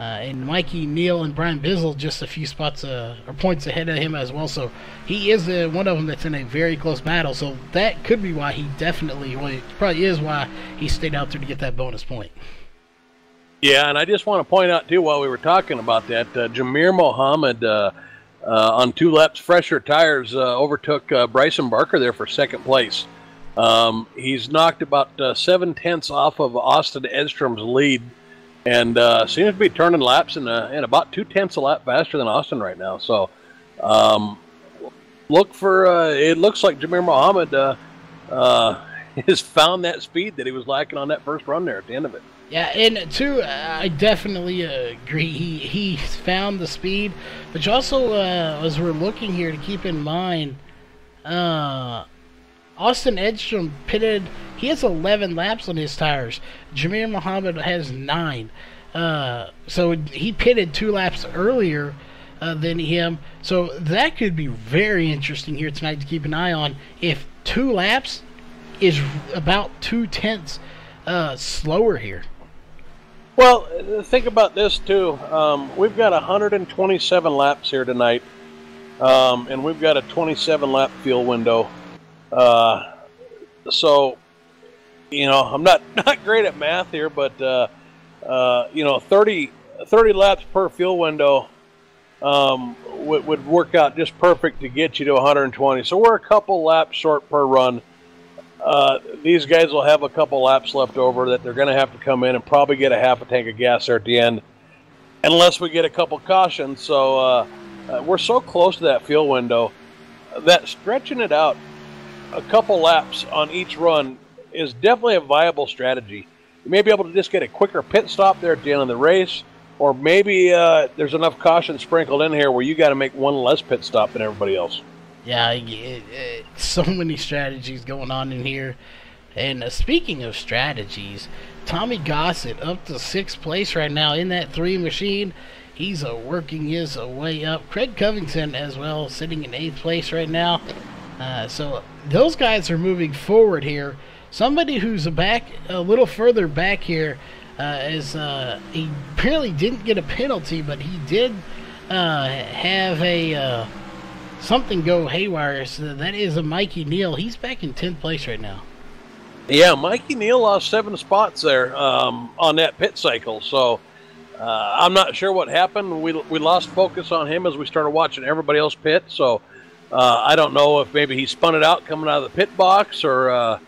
and Mikey Neal and Brian Bizzle just a few spots or points ahead of him as well. So he is one of them that's in a very close battle. So that could be why he definitely, well, it probably is why he stayed out there to get that bonus point. Yeah, and I just want to point out too, while we were talking about that, Jameer Mohammed on 2 laps fresher tires overtook Bryson Barker there for 2nd place. He's knocked about 7/10 off of Austin Edstrom's lead, and seems to be turning laps in about 2/10 a lap faster than Austin right now. So look for it looks like Jameer Mohammed has found that speed that he was lacking on that first run there at the end of it. Yeah, and two, I definitely agree. He's found the speed, but you also, as we're looking here, to keep in mind, Austin Edstrom pitted. He has 11 laps on his tires. Jameer Mohammed has 9. So he pitted 2 laps earlier than him. So that could be very interesting here tonight to keep an eye on. If 2 laps is about 2/10 slower here. Well, think about this too. We've got 127 laps here tonight, and we've got a 27-lap fuel window. So, you know, I'm not great at math here, but you know, 30 laps per fuel window would work out just perfect to get you to 120. So we're a couple laps short per run. These guys will have a couple laps left over that they're going to have to come in and probably get a half a tank of gas there at the end, unless we get a couple cautions. So we're so close to that fuel window that stretching it out a couple laps on each run is definitely a viable strategy. You may be able to just get a quicker pit stop there at the end of the race, or maybe there's enough caution sprinkled in here where you got to make one less pit stop than everybody else. Yeah, so many strategies going on in here. And speaking of strategies, Tommy Gossett up to 6th place right now in that 3 machine. He's working his way up. Craig Covington as well, sitting in 8th place right now. So those guys are moving forward here. Somebody who's a little further back here, is he apparently didn't get a penalty, but he did have a something go haywire. So that is a Mikey Neal. He's back in 10th place right now. Yeah, Mikey Neal lost 7 spots there on that pit cycle. So I'm not sure what happened. We lost focus on him as we started watching everybody else pit. So I don't know if maybe he spun it out coming out of the pit box or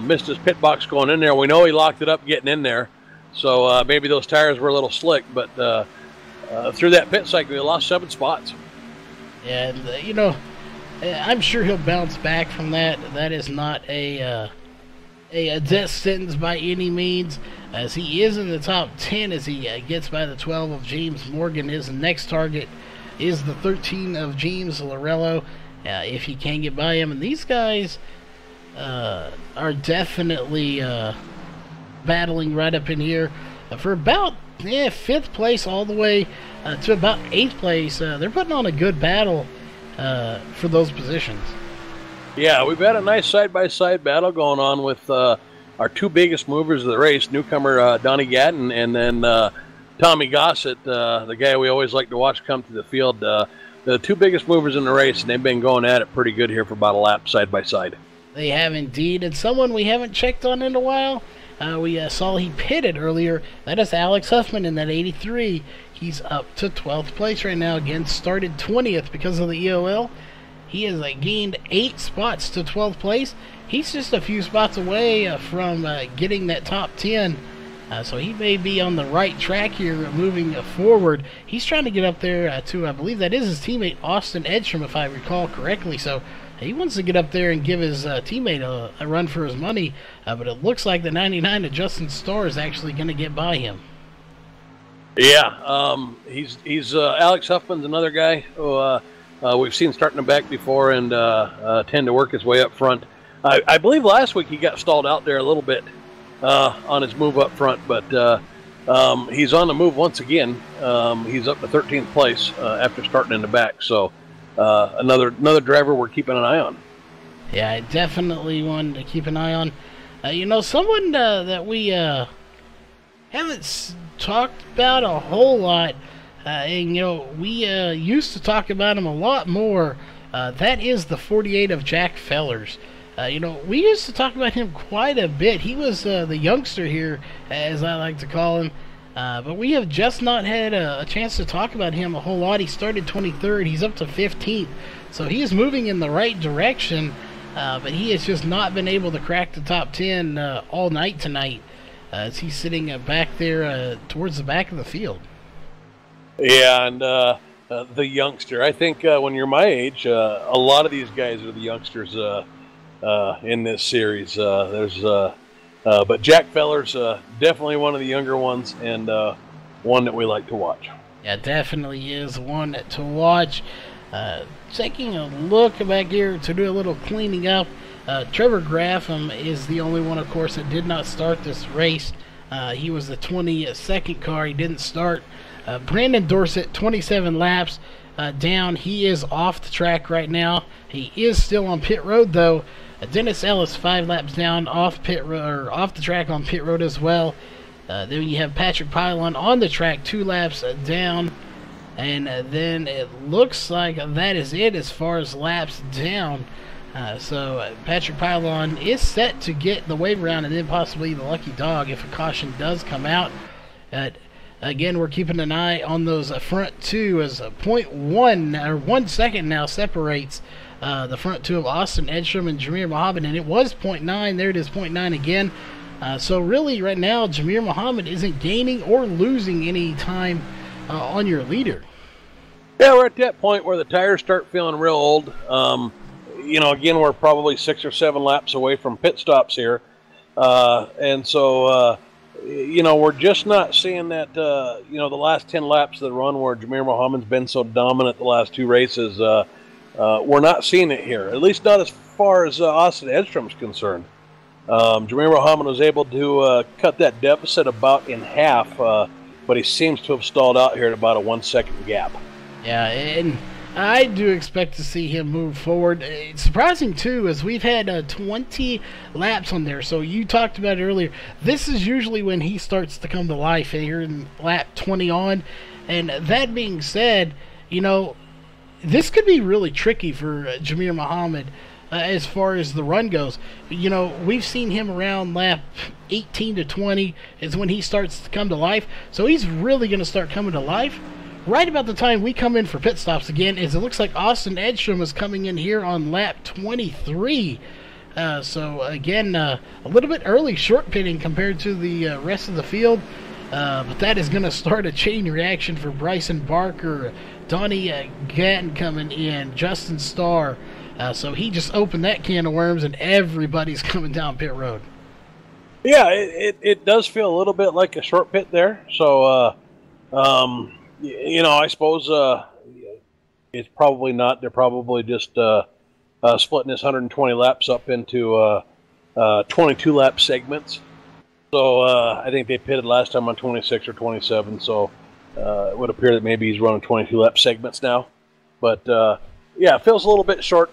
missed his pit box going in there. We know he locked it up getting in there. So maybe those tires were a little slick. But through that pit cycle, he lost 7 spots. Yeah, and, you know, I'm sure he'll bounce back from that. That is not a death sentence by any means, as he is in the top 10 as he gets by the 12 of James Morgan. His next target is the 13 of James Lorello, if he can get by him. And these guys are definitely battling right up in here for about 5th place all the way to about 8th place. They're putting on a good battle for those positions. Yeah, we've had a nice side-by-side battle going on with our 2 biggest movers of the race, newcomer Donnie Gatton and then Tommy Gossett, the guy we always like to watch come to the field. The 2 biggest movers in the race, and they've been going at it pretty good here for about a lap side-by-side. They have indeed, and someone we haven't checked on in a while, we saw he pitted earlier. That is Alex Huffman in that 83. He's up to 12th place right now. Again, started 20th because of the EOL. He has gained 8 spots to 12th place. He's just a few spots away from getting that top 10. So he may be on the right track here moving forward. He's trying to get up there to, I believe that is his teammate Austin Edstrom, if I recall correctly. So He wants to get up there and give his teammate a run for his money, but it looks like the 99 of Justin Starr is actually going to get by him. Yeah, he's Alex Huffman's another guy who we've seen starting the back before and tend to work his way up front. I believe last week he got stalled out there a little bit on his move up front, but he's on the move once again. He's up to 13th place after starting in the back, so another driver we're keeping an eye on. Yeah, definitely one to keep an eye on. Someone that we haven't talked about a whole lot, and we used to talk about him a lot more. That is the 48 of Jack Fellers. We used to talk about him quite a bit. He was the youngster here, as I like to call him. But we have just not had a chance to talk about him a whole lot. He started 23rd. He's up to 15th. So he is moving in the right direction. But he has just not been able to crack the top 10 all night tonight. As he's sitting back there towards the back of the field. Yeah, and the youngster. I think when you're my age, a lot of these guys are the youngsters in this series. But Jack Feller's definitely one of the younger ones, and one that we like to watch. Yeah, definitely is one to watch. Taking a look back here to do a little cleaning up. Trevor Graffam is the only one, of course, that did not start this race. He was the 22nd car. He didn't start. Brandon Dorsett, 27 laps down. He is off the track right now. He is still on pit road, though. Dennis Ellis, 5 laps down, off the track on pit road as well. Then you have Patrick Pylon on the track, 2 laps down. And then it looks like that is it as far as laps down. So Patrick Pylon is set to get the wave round and then possibly the lucky dog if a caution does come out. Again, we're keeping an eye on those front two as 0.1 or 1 second now separates the front two of Austin Edstrom and Jameer Muhammad, and it was 0.9. There it is, 0.9 again. So really right now Jameer Muhammad isn't gaining or losing any time on your leader. Yeah, we're at that point where the tires start feeling real old. Again, we're probably 6 or 7 laps away from pit stops here. And so, we're just not seeing that, the last 10 laps of the run where Jameer Muhammad's been so dominant the last 2 races. We're not seeing it here, at least not as far as Austin Edstrom's concerned. Jameer Muhammad was able to cut that deficit about in half, but he seems to have stalled out here at about a 1 second gap. Yeah, and I do expect to see him move forward. It's surprising, too, as we've had 20 laps on there. So you talked about it earlier. This is usually when he starts to come to life here in lap 20 on. And that being said, this could be really tricky for Jameer Muhammad as far as the run goes. We've seen him around lap 18 to 20 is when he starts to come to life. So he's really going to start coming to life right about the time we come in for pit stops again, as it looks like Austin Edstrom is coming in here on lap 23. So again, a little bit early short pitting compared to the rest of the field. But that is going to start a chain reaction for Bryson Barker, Donnie Gatton coming in, Justin Starr. So he just opened that can of worms, and everybody's coming down pit road. Yeah, it does feel a little bit like a short pit there. So, I suppose it's probably not. They're probably just splitting this 120 laps up into 22-lap segments. So I think they pitted last time on 26 or 27, so it would appear that maybe he's running 22-lap segments now. But, yeah, it feels a little bit short.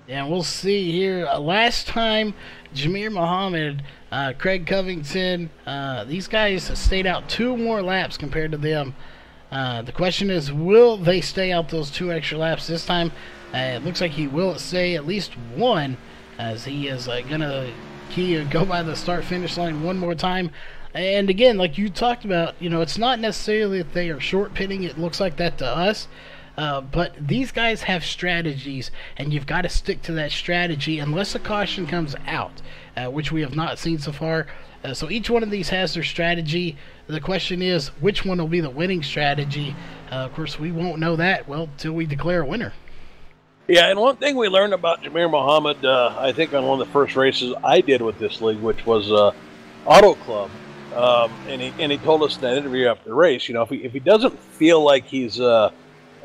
And we'll see here. Last time, Jameer Muhammad, Craig Covington, these guys stayed out 2 more laps compared to them. The question is, will they stay out those 2 extra laps this time? It looks like he will stay at least 1, as he is going to go by the start-finish line 1 more time. And again, like you talked about, it's not necessarily that they are short pitting. It looks like that to us. But these guys have strategies, and you've got to stick to that strategy unless a caution comes out, which we have not seen so far. So each one of these has their strategy. The question is, which one will be the winning strategy? Of course, we won't know that, till we declare a winner. Yeah, and one thing we learned about Jameer Muhammad, I think on one of the first races I did with this league, which was Auto Club, and he told us in that interview after the race, you know, if he doesn't feel like he's you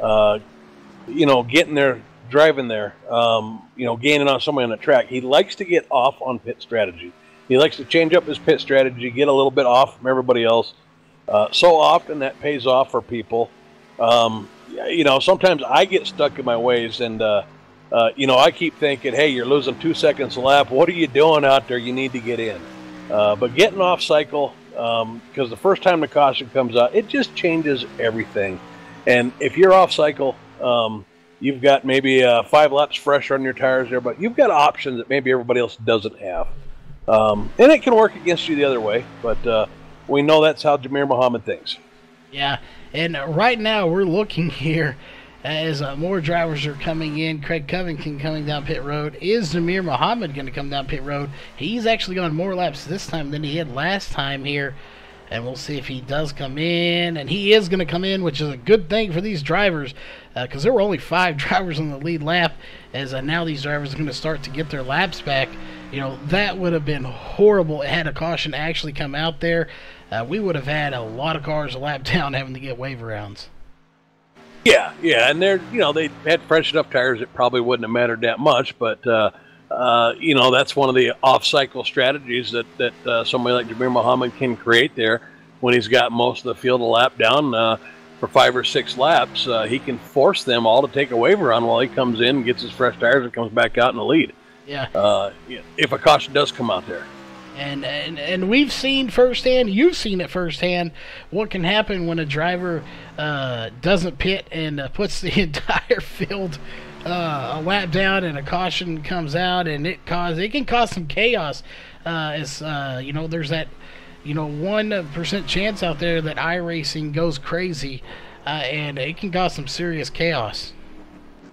know, getting there, driving there, you know, gaining on somebody on the track, he likes to get off on pit strategy. He likes to change up his pit strategy, get a little bit off from everybody else. So often that pays off for people. You know, sometimes I get stuck in my ways, and you know, I keep thinking, hey, you're losing 2 seconds a lap. What are you doing out there? You need to get in. But getting off cycle, because the first time the caution comes out, it just changes everything. And if you're off cycle, you've got maybe 5 laps fresh on your tires there, but you've got options that maybe everybody else doesn't have. And it can work against you the other way, but we know that's how Jameer Muhammad thinks. Yeah, and right now we're looking here as more drivers are coming in. Craig Covington coming down pit road. Is Jameer Muhammad going to come down pit road? He's actually gone more laps this time than he had last time here. And we'll see if he does come in. And he is going to come in, which is a good thing for these drivers, because there were only 5 drivers on the lead lap, as now these drivers are going to start to get their laps back. You know, that would have been horrible had a caution actually come out there. We would have had a lot of cars a lap down having to get wave rounds. Yeah, and they're, you know, they had fresh enough tires, it probably wouldn't have mattered that much, but you know, that's one of the off-cycle strategies that somebody like Jameer Muhammad can create there when he's got most of the field a lap down for 5 or 6 laps. He can force them all to take a wave run while he comes in, gets his fresh tires, and comes back out in the lead. Yeah. If a caution does come out there. And we've seen firsthand, you've seen it firsthand, what can happen when a driver doesn't pit and puts the entire field a lap down, and a caution comes out, and it can cause some chaos. As you know, there's that 1% chance out there that iRacing goes crazy, and it can cause some serious chaos.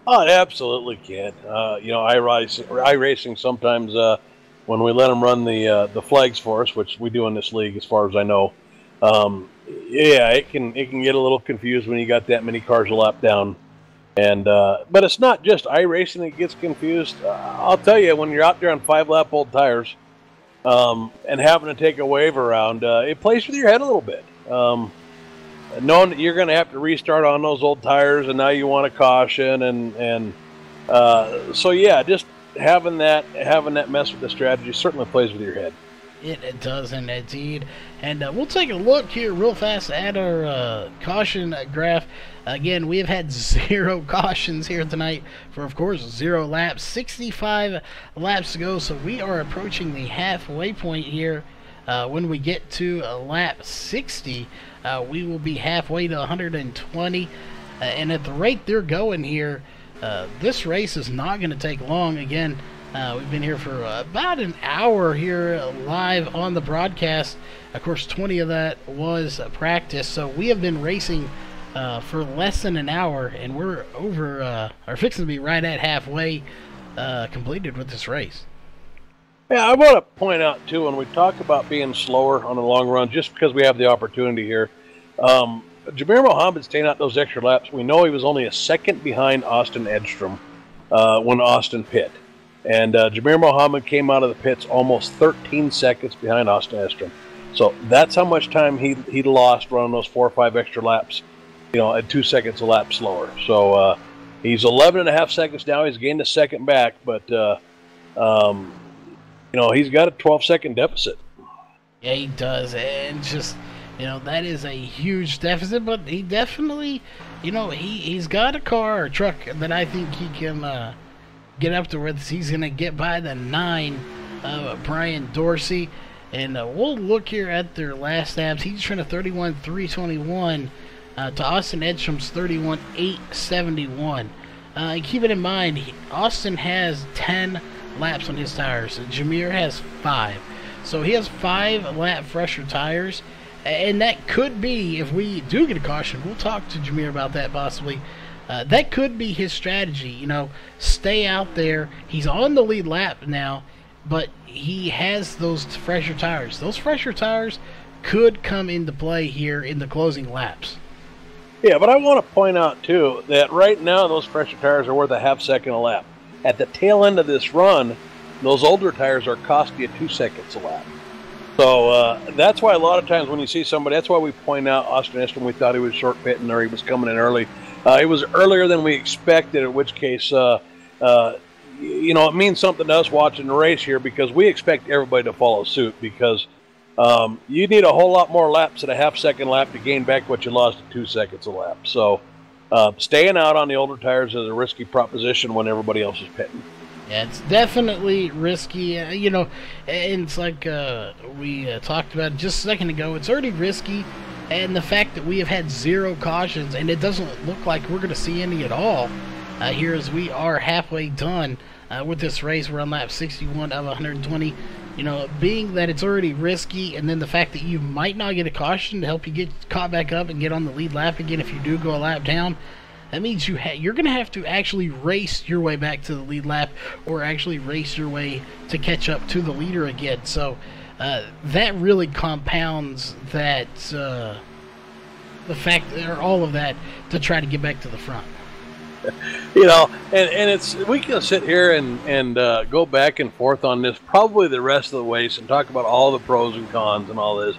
Oh, it absolutely can. You know, iRacing sometimes, when we let them run the flags for us, which we do in this league, as far as I know, yeah, it can get a little confused when you got that many cars a lap down. And but it's not just iRacing that gets confused. I'll tell you, when you're out there on 5-lap old tires and having to take a wave around, it plays with your head a little bit. Knowing that you're going to have to restart on those old tires, and now you want a caution, and so yeah, just having that mess with the strategy certainly plays with your head. It does, indeed. And we'll take a look here real fast at our caution graph. Again, we have had 0 cautions here tonight for, of course, 0 laps. 65 laps to go, so we are approaching the halfway point here. When we get to lap 60, we will be halfway to 120. And at the rate they're going here, this race is not going to take long. Again, we've been here for about an hour here live on the broadcast. Of course, 20 of that was practice. So we have been racing for less than an hour, and we're over, or fixing to be right at halfway completed with this race. Yeah, I want to point out, too, when we talk about being slower on the long run, just because we have the opportunity here, Jameer Muhammad staying out those extra laps. We know he was only a second behind Austin Edstrom when Austin pit. And Jameer Muhammad came out of the pits almost 13 seconds behind Austin Edstrom. So that's how much time he lost running those 4 or 5 extra laps, you know, at 2 seconds a lap slower. So he's 11.5 seconds now. He's gained a second back, but you know, he's got a 12-second deficit. Yeah, he does, and just, you know, that is a huge deficit. But he definitely, you know, he's got a car or truck that I think he can get up to where he's going to get by the 9 of Brian Dorsey. And we'll look here at their last laps. He's trying to 31.321 to Austin Edstrom's 31.871. Keep it in mind, Austin has 10 laps on his tires. Jameer has 5. So he has 5 lap fresher tires. And that could be, if we do get a caution, we'll talk to Jameer about that possibly. That could be his strategy, you know, stay out there. He's on the lead lap now, but he has those fresher tires. Those fresher tires could come into play here in the closing laps. Yeah, but I want to point out, too, that right now those fresher tires are worth a half-second a lap. At the tail end of this run, those older tires are costing you 2 seconds a lap. So that's why a lot of times when you see somebody, that's why we point out Austin Estrom, we thought he was short pitting or he was coming in early. It was earlier than we expected, in which case, it means something to us watching the race here because we expect everybody to follow suit because you need a whole lot more laps at a half-second lap to gain back what you lost at 2 seconds a lap. So staying out on the older tires is a risky proposition when everybody else is pitting. Yeah, it's definitely risky. And it's like we talked about just a second ago. It's already risky, and the fact that we have had 0 cautions, and it doesn't look like we're going to see any at all here as we are halfway done with this race. We're on lap 61 of 120. Being that it's already risky, and then the fact that you might not get a caution to help you get caught back up and get on the lead lap again if you do go a lap down, that means you're going to have to actually race your way back to the lead lap or actually race your way to catch up to the leader again. So that really compounds that the fact, or all of that, to try to get back to the front. And it's, we can sit here and go back and forth on this probably the rest of the race and talk about all the pros and cons and all this.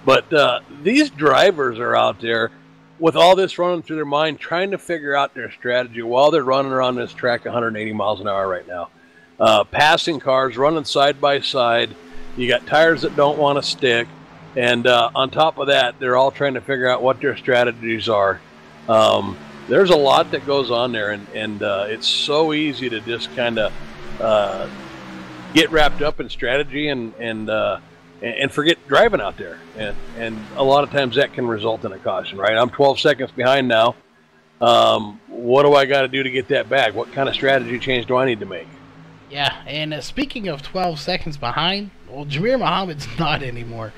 But these drivers are out there with all this running through their mind, trying to figure out their strategy while they're running around this track 180 miles an hour right now. Passing cars, running side by side. You got tires that don't want to stick. And on top of that, they're all trying to figure out what their strategies are. There's a lot that goes on there, and it's so easy to just kind of get wrapped up in strategy and forget driving out there. And a lot of times that can result in a caution, right? I'm 12 seconds behind now. What do I got to do to get that back? What kind of strategy change do I need to make? Yeah, and speaking of 12 seconds behind, well, Jamir Muhammad's not anymore.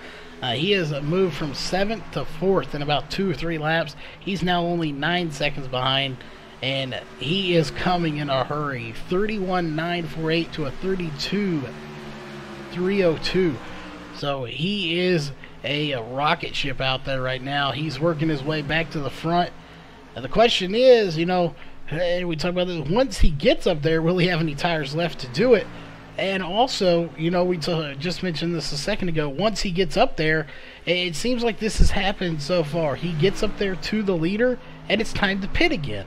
He has moved from 7th to 4th in about 2 or 3 laps. He's now only 9 seconds behind, and he is coming in a hurry. 31.948 to a 32.302. So he is a rocket ship out there right now. He's working his way back to the front. And the question is, and we talk about this, once he gets up there, will he have any tires left to do it? And also, we just mentioned this a second ago, once he gets up there, it seems like this has happened so far. He gets up there to the leader, and it's time to pit again.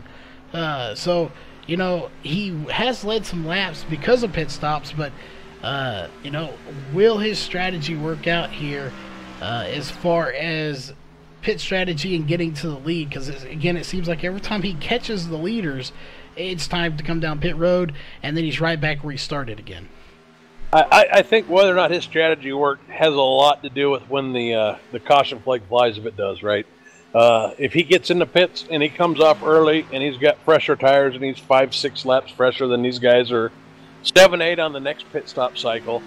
So, he has led some laps because of pit stops, but, will his strategy work out here as far as pit strategy and getting to the lead? Because, again, it seems like every time he catches the leaders, it's time to come down pit road, and then he's right back where he started again. I think whether or not his strategy worked has a lot to do with when the caution flag flies, if it does, right? If he gets in the pits and he comes off early and he's got fresher tires and he's 5-6 laps fresher than these guys are 7-8 on the next pit stop cycle,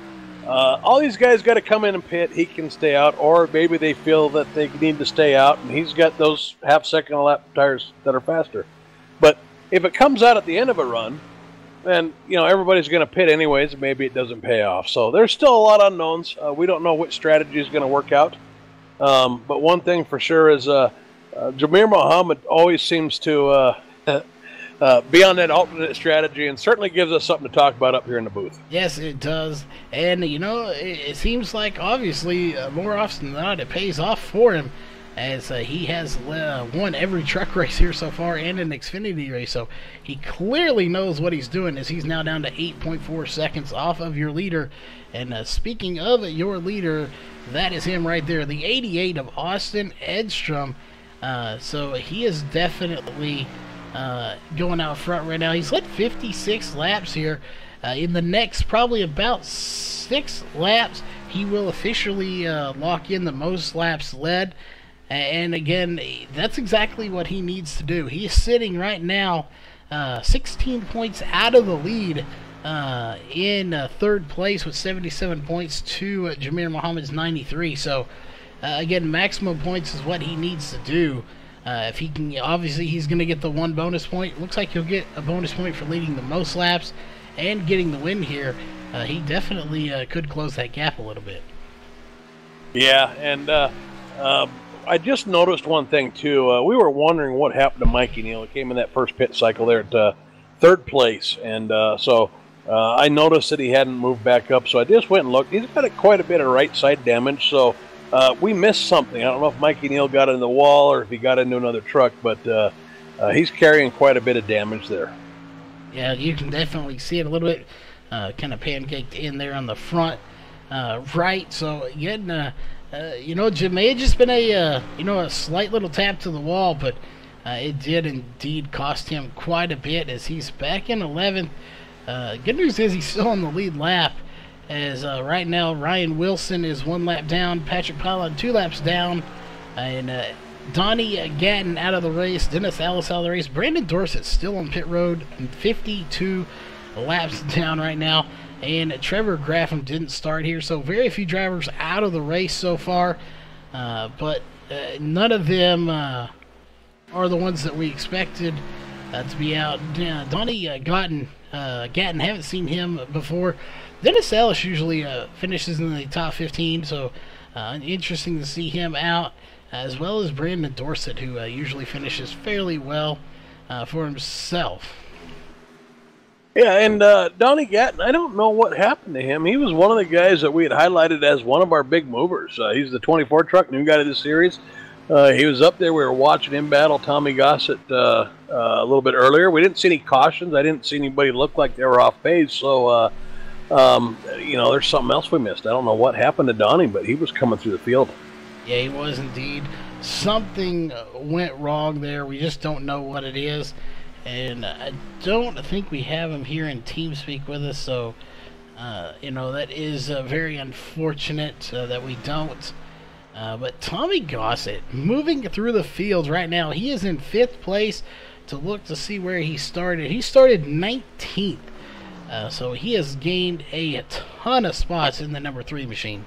all these guys got to come in and pit. He can stay out, or maybe they feel that they need to stay out and he's got those half-second a lap tires that are faster. But if it comes out at the end of a run, then everybody's going to pit anyways. Maybe it doesn't pay off. So there's still a lot of unknowns. We don't know which strategy is going to work out. But one thing for sure is Jamir Muhammad always seems to be on that alternate strategy, and certainly gives us something to talk about up here in the booth. Yes, it does. And it seems like obviously more often than not it pays off for him, as he has won every truck race here so far and an Xfinity race. So he clearly knows what he's doing, as he's now down to 8.4 seconds off of your leader. And speaking of your leader, that is him right there, the 88 of Austin Edstrom. So he is definitely going out front right now. He's led 56 laps here. In the next probably about 6 laps, he will officially lock in the most laps led. And again, that's exactly what he needs to do. He is sitting right now 16 points out of the lead in 3rd place with 77 points to Jamir Muhammad's 93. So again, maximum points is what he needs to do. If he can, obviously he's going to get the 1 bonus point. Looks like he'll get a bonus point for leading the most laps and getting the win here. He definitely could close that gap a little bit. Yeah, and I just noticed one thing too. We were wondering what happened to Mikey Neal. He came in that first pit cycle there at third place, and so I noticed that he hadn't moved back up. So I just went and looked. He's got quite a bit of right side damage. So we missed something. I don't know if Mikey Neal got in the wall or if he got into another truck, but he's carrying quite a bit of damage there. Yeah, you can definitely see it a little bit, kind of pancaked in there on the front right. So again, it may have just been a slight little tap to the wall, but it did indeed cost him quite a bit as he's back in 11th. Good news is he's still on the lead lap, as right now Ryan Wilson is 1 lap down, Patrick Pollard 2 laps down, and Donnie Gatton out of the race, Dennis Ellis out of the race, Brandon Dorsett still on pit road, 52 laps down right now, and Trevor Graffam didn't start here, so very few drivers out of the race so far, but none of them are the ones that we expected to be out. Donnie Gatton, haven't seen him before. Dennis Ellis usually finishes in the top 15, so interesting to see him out, as well as Brandon Dorsett, who usually finishes fairly well for himself. Yeah, and Donnie Gatton, I don't know what happened to him. He was one of the guys that we had highlighted as one of our big movers. He's the 24 truck, new guy to the series. He was up there. We were watching him battle Tommy Gossett a little bit earlier. We didn't see any cautions. I didn't see anybody look like they were off pace. So, there's something else we missed. I don't know what happened to Donnie, but he was coming through the field. Yeah, he was indeed. Something went wrong there. We just don't know what it is. And I don't think we have him here in TeamSpeak with us. So, that is very unfortunate that we don't. But Tommy Gossett moving through the field right now. He is in 5th place to look to see where he started. He started 19th. So he has gained a ton of spots in the number 3 machine.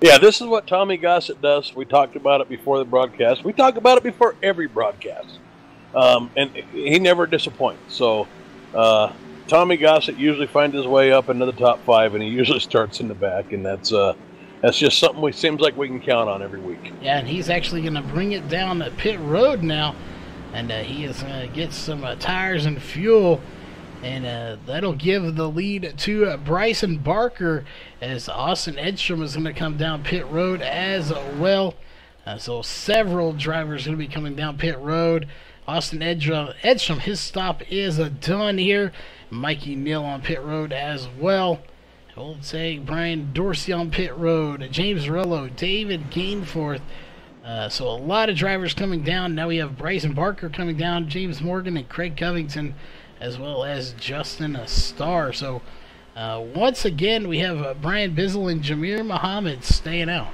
Yeah, this is what Tommy Gossett does. We talked about it before the broadcast. We talk about it before every broadcast. And he never disappoints. So Tommy Gossett usually finds his way up into the top 5, and he usually starts in the back, and that's just something we seems like we can count on every week. Yeah, and he's actually going to bring it down the pit road now, and he is going to get some tires and fuel, and that'll give the lead to Bryson Barker, as Austin Edstrom is going to come down pit road as well. So several drivers going to be coming down pit road. Austin Edstrom, his stop is done here. Mikey Neal on pit road as well. Old say Brian Dorsey on pit road, James Rello, David Gainforth. So a lot of drivers coming down. Now we have Bryson Barker coming down, James Morgan and Craig Covington, as well as Justin Starr. So once again, we have Brian Bizzle and Jameer Muhammad staying out.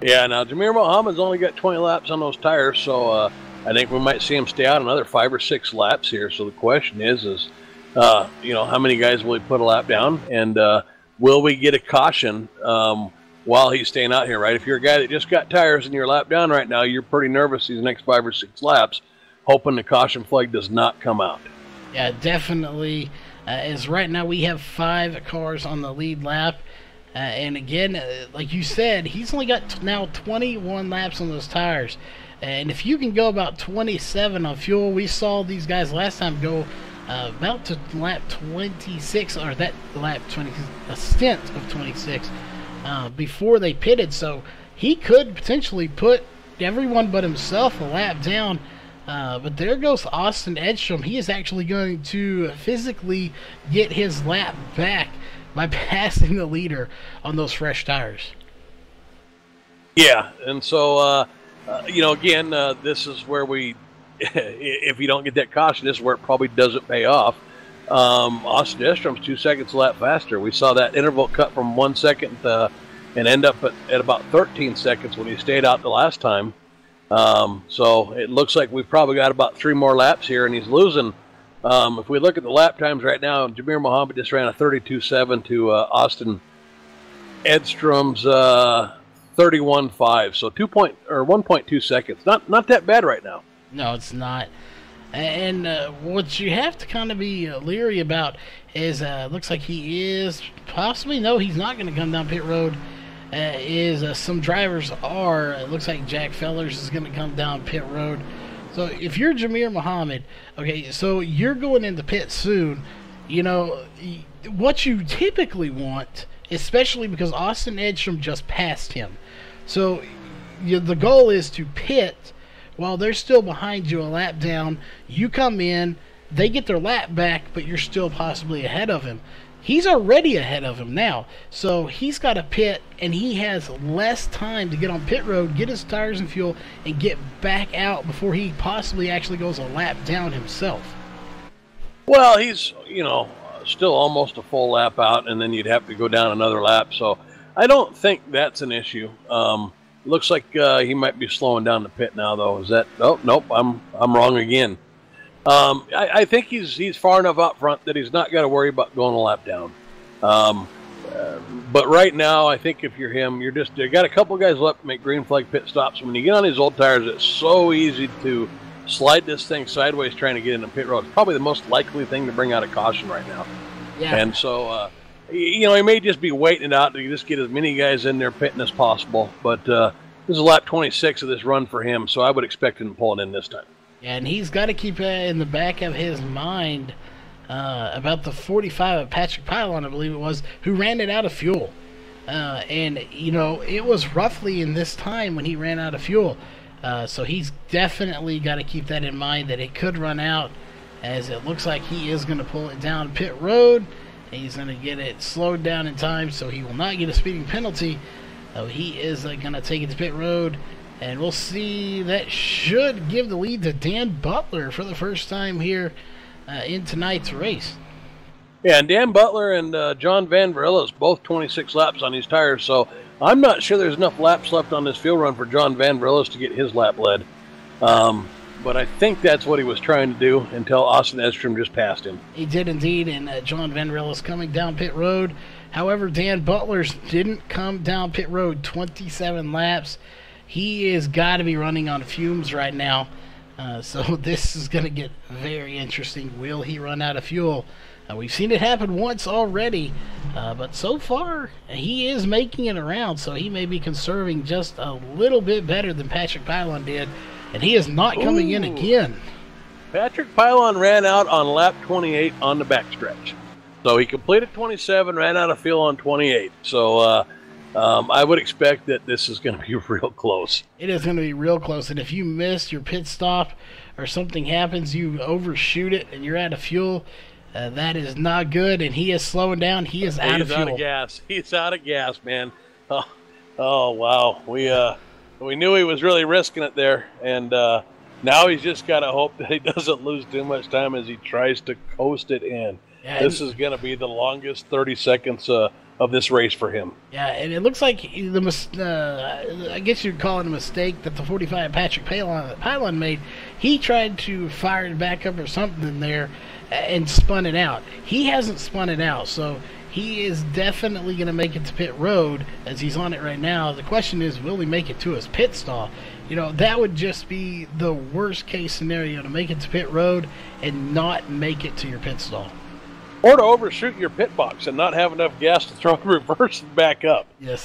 Yeah, now Jameer Muhammad's only got 20 laps on those tires, so I think we might see him stay out another 5 or 6 laps here. So the question is how many guys will he put a lap down, and will we get a caution while he's staying out here, right? If you're a guy that just got tires and you're lap down right now, you're pretty nervous these next 5 or 6 laps, hoping the caution flag does not come out. Yeah, definitely. As right now we have 5 cars on the lead lap. And again, like you said, he's only got now 21 laps on those tires. And if you can go about 27 on fuel, we saw these guys last time go about to lap 26, or that lap 20, a stint of 26 before they pitted. So he could potentially put everyone but himself a lap down. But there goes Austin Edstrom. He is actually going to physically get his lap back by passing the leader on those fresh tires. Yeah, and so, again, this is where we, if you don't get that caution, this is where it probably doesn't pay off. Austin Edstrom's 2 seconds a lap faster. We saw that interval cut from 1 second and end up at about 13 seconds when he stayed out the last time. So it looks like we've probably got about 3 more laps here, and he's losing. If we look at the lap times right now, Jameer Muhammad just ran a 32.7 to Austin Edstrom's 31.5, so 1.2 seconds. Not that bad right now. No, it's not. And what you have to kind of be leery about is looks like he is possibly, no, he's not going to come down pit road. is some drivers are. It looks like Jack Fellers is going to come down pit road. So if you're Jameer Muhammad, okay, so you're going into pit soon. You know, what you typically want, especially because Austin Edstrom just passed him. So the goal is to pit while they're still behind you a lap down. You come in, they get their lap back, but you're still possibly ahead of him. He's already ahead of him now, so he's got to pit, and he has less time to get on pit road, get his tires and fuel, and get back out before he possibly actually goes a lap down himself. Well, he's, you know, still almost a full lap out, and then you'd have to go down another lap. So I don't think that's an issue. Looks like he might be slowing down the pit now, though. Is that? Oh, nope. I'm wrong again. I think he's far enough out front that he's not got to worry about going a lap down. But right now, I think if you're him, you got a couple guys left to make green flag pit stops. When you get on these old tires, it's so easy to slide this thing sideways trying to get into pit road. It's probably the most likely thing to bring out a caution right now. Yeah. And so, you know, he may just be waiting it out to just get as many guys in there pitting as possible. But this is lap 26 of this run for him, so I would expect him to pull it in this time. Yeah, and he's got to keep in the back of his mind about the 45 of Patrick Pylon, I believe it was, who ran it out of fuel. And, you know, it was roughly in this time when he ran out of fuel. So he's definitely got to keep that in mind, that it could run out, as it looks like he is going to pull it down pit road. He's going to get it slowed down in time, so he will not get a speeding penalty. He is going to take it to pit road, and we'll see. That should give the lead to Dan Butler for the first time here in tonight's race. Yeah, and Dan Butler and John Van Verillis, both 26 laps on these tires, so I'm not sure there's enough laps left on this field run for John Van Verillis to get his lap led. But I think that's what he was trying to do until Austin Edstrom just passed him. He did indeed, and John Van Verillis coming down pit road. However, Dan Butler's didn't come down pit road 27 laps. He has got to be running on fumes right now. So this is going to get very interesting. Will he run out of fuel? We've seen it happen once already, but so far he is making it around, so he may be conserving just a little bit better than Patrick Pylon did, and he is not coming in again. Patrick Pylon ran out on lap 28 on the backstretch. So he completed 27, ran out of fuel on 28. So I would expect that this is going to be real close. It is going to be real close, and if you miss your pit stop or something happens, you overshoot it and you're out of fuel, that is not good, and he is slowing down. He is out of fuel. He's out of gas. He's out of gas, man. Oh wow. We knew he was really risking it there, and now he's just got to hope that he doesn't lose too much time as he tries to coast it in. Yeah, this is going to be the longest 30 seconds of this race for him. Yeah, and it looks like I guess you'd call it a mistake that the 45 Patrick Pylon made. He tried to fire it back up or something there and spun it out. He hasn't spun it out, so he is definitely going to make it to pit road as he's on it right now. The question is, will he make it to his pit stall? You know, that would just be the worst case scenario, to make it to pit road and not make it to your pit stall. Or to overshoot your pit box and not have enough gas to throw in reverse and back up. Yes.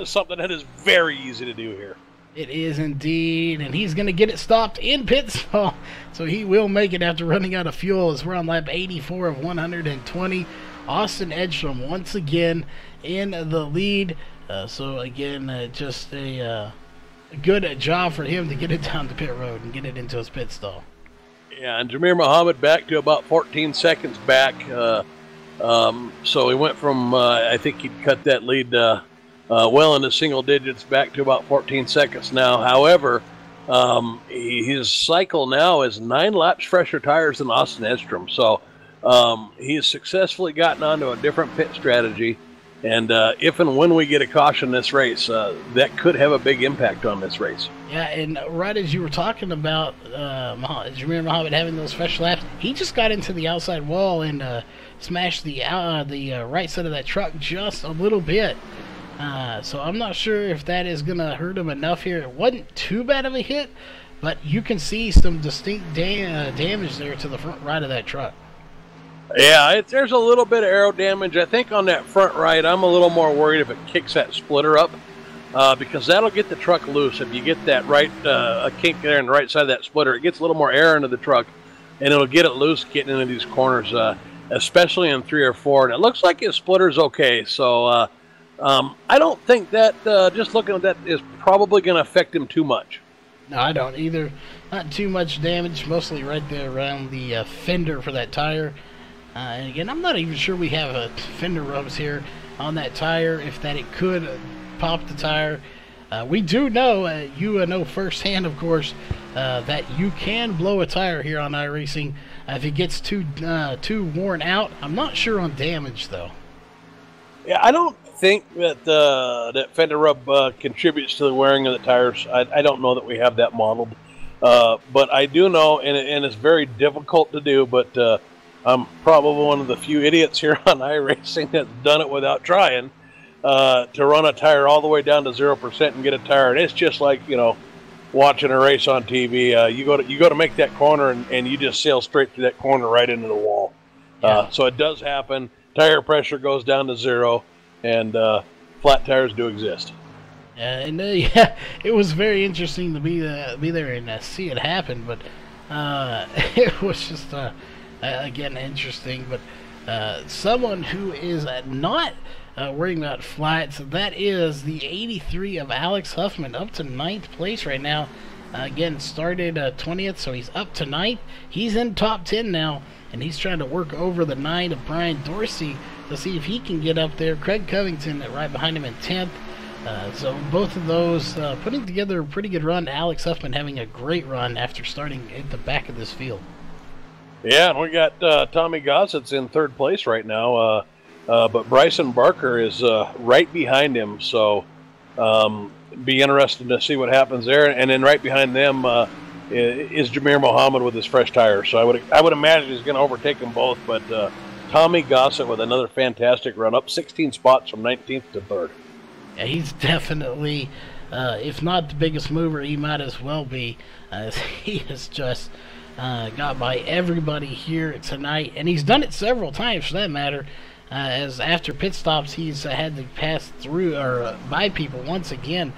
Something that is very easy to do here. It is indeed, and he's going to get it stopped in pit stall, so he will make it after running out of fuel, as we're on lap 84 of 120. Austin Edstrom once again in the lead. So again, just a good job for him to get it down to pit road and get it into his pit stall. Yeah, and Jameer Muhammad back to about 14 seconds back. So he went from, I think he'd cut that lead well into single digits, back to about 14 seconds now. However, his cycle now is 9 laps fresher tires than Austin Edstrom. So he has successfully gotten onto a different pit strategy. And if and when we get a caution this race, that could have a big impact on this race. Yeah, and right as you were talking about Jameer Muhammad having those fresh laps, he just got into the outside wall and smashed the right side of that truck just a little bit. So I'm not sure if that is going to hurt him enough here. It wasn't too bad of a hit, but you can see some distinct damage there to the front right of that truck. Yeah, there's a little bit of aero damage. I think on that front right, I'm a little more worried if it kicks that splitter up, because that'll get the truck loose. If you get that right, a kink there on the right side of that splitter, it gets a little more air into the truck, and it'll get it loose getting into these corners, especially in 3 or 4. And it looks like his splitter's okay, so I don't think that, just looking at that, is probably going to affect him too much. No, I don't either. Not too much damage, mostly right there around the fender for that tire. And again, I'm not even sure we have fender rubs here on that tire, if that it could pop the tire. We do know, you know firsthand, of course, that you can blow a tire here on iRacing if it gets too worn out. I'm not sure on damage, though. Yeah, I don't think that that fender rub contributes to the wearing of the tires. I don't know that we have that modeled. But I do know, and it's very difficult to do, but I'm probably one of the few idiots here on iRacing that's done it without trying, to run a tire all the way down to 0% and get a tire. And it's just like, you know, watching a race on TV. You go to make that corner, and you just sail straight through that corner right into the wall. Yeah. So it does happen. Tire pressure goes down to 0, and flat tires do exist. And yeah, it was very interesting to be there and see it happen. But it was just again interesting. But someone who is not worrying about flats, that is the 83 of Alex Huffman, up to 9th place right now. Again, started 20th, so he's up to 9th. He's in top 10 now, and he's trying to work over the 9 of Brian Dorsey to see if he can get up there. Craig Covington right behind him in 10th. So both of those putting together a pretty good run. Alex Huffman having a great run after starting at the back of this field. Yeah, and we got Tommy Gossett's in 3rd place right now, but Bryson Barker is right behind him, so be interested to see what happens there. And then right behind them is Jameer Mohammed with his fresh tires. So I would imagine he's going to overtake them both. But Tommy Gossett with another fantastic run, up 16 spots from 19th to 3rd. Yeah, he's definitely, if not the biggest mover, he might as well be. He has just got by everybody here tonight, and he's done it several times for that matter. As after pit stops, he's had to pass through or by people once again.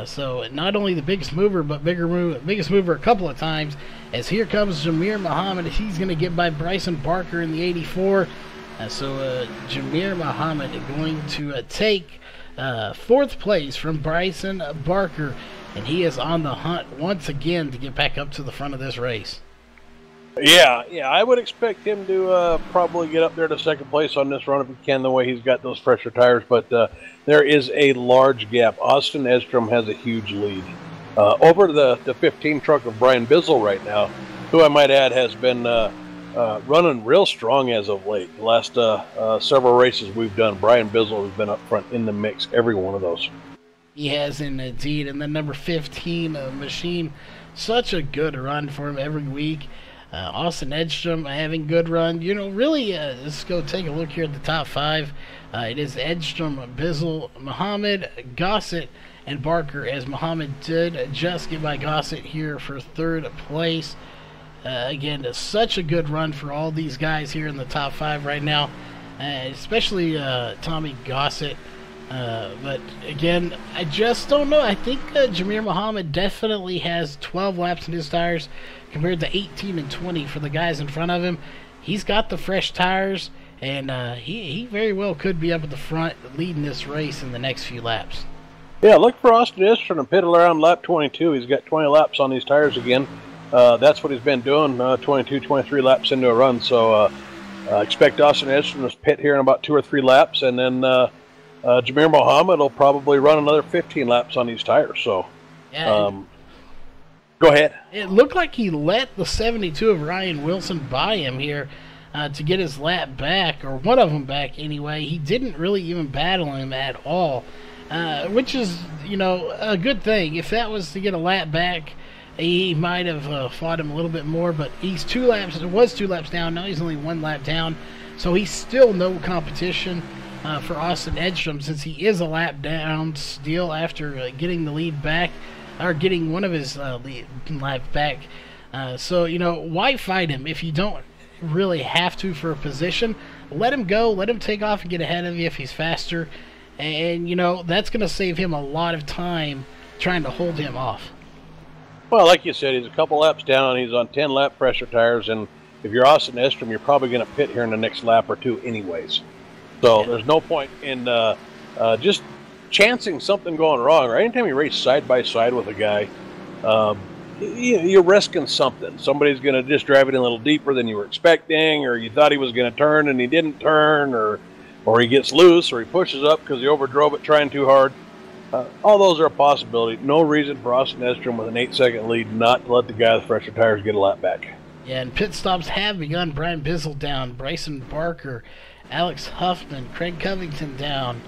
So not only the biggest mover, but biggest mover a couple of times. As here comes Jameer Muhammad, he's going to get by Bryson Barker in the 84. So Jameer Muhammad going to take 4th place from Bryson Barker, and he is on the hunt once again to get back up to the front of this race. Yeah, I would expect him to probably get up there to 2nd place on this run if he can, the way he's got those fresher tires. But there is a large gap. Austin Edstrom has a huge lead over the 15 truck of Brian Bizzle right now, who I might add has been running real strong as of late. The last several races we've done, Brian Bizzle has been up front in the mix every one of those. He has indeed. And then number 15, Machine, such a good run for him every week. Austin Edstrom having good run. You know, really, let's go take a look here at the top 5. It is Edstrom, Bizzle, Muhammad, Gossett, and Barker, as Muhammad did just get by Gossett here for 3rd place. Again, such a good run for all these guys here in the top 5 right now, especially Tommy Gossett. But again, I just don't know. I think Jameer Muhammad definitely has 12 laps in his tires compared to 18 and 20 for the guys in front of him. He's got the fresh tires, and he very well could be up at the front leading this race in the next few laps. Yeah, look for Austin Edstrom to pit around lap 22. He's got 20 laps on these tires again. That's what he's been doing, 22, 23 laps into a run. So expect Austin Edstrom to pit here in about 2 or 3 laps, and then Jameer Mohammed will probably run another 15 laps on these tires. So, yeah, go ahead. It looked like he let the 72 of Ryan Wilson by him here to get his lap back, or one of them back anyway. He didn't really even battle him at all, which is, you know, a good thing. If that was to get a lap back, he might have fought him a little bit more, but he's 2 laps. It was 2 laps down. Now he's only 1 lap down, so he's still no competition for Austin Edstrom, since he is a lap down still after getting the lead back, or getting one of his lead lap back. So, you know, why fight him if you don't really have to for a position, let him go, let him take off and get ahead of you if he's faster. And, you know, that's going to save him a lot of time trying to hold him off. Well, like you said, he's a couple laps down. He's on 10-lap pressure tires, and if you're Austin Edstrom, you're probably going to pit here in the next lap or two anyways. So there's no point in just chancing something going wrong. Or anytime you race side by side with a guy, you're risking something. Somebody's going to just drive it in a little deeper than you were expecting, or you thought he was going to turn and he didn't turn, or he gets loose, or he pushes up because he overdrove it trying too hard. All those are a possibility. No reason for Austin Edstrom with an 8-second lead not to let the guy with fresher tires get a lap back. Yeah, and pit stops have begun. Brian Bizzle down, Bryson Barker, Alex Huffman, Craig Covington down.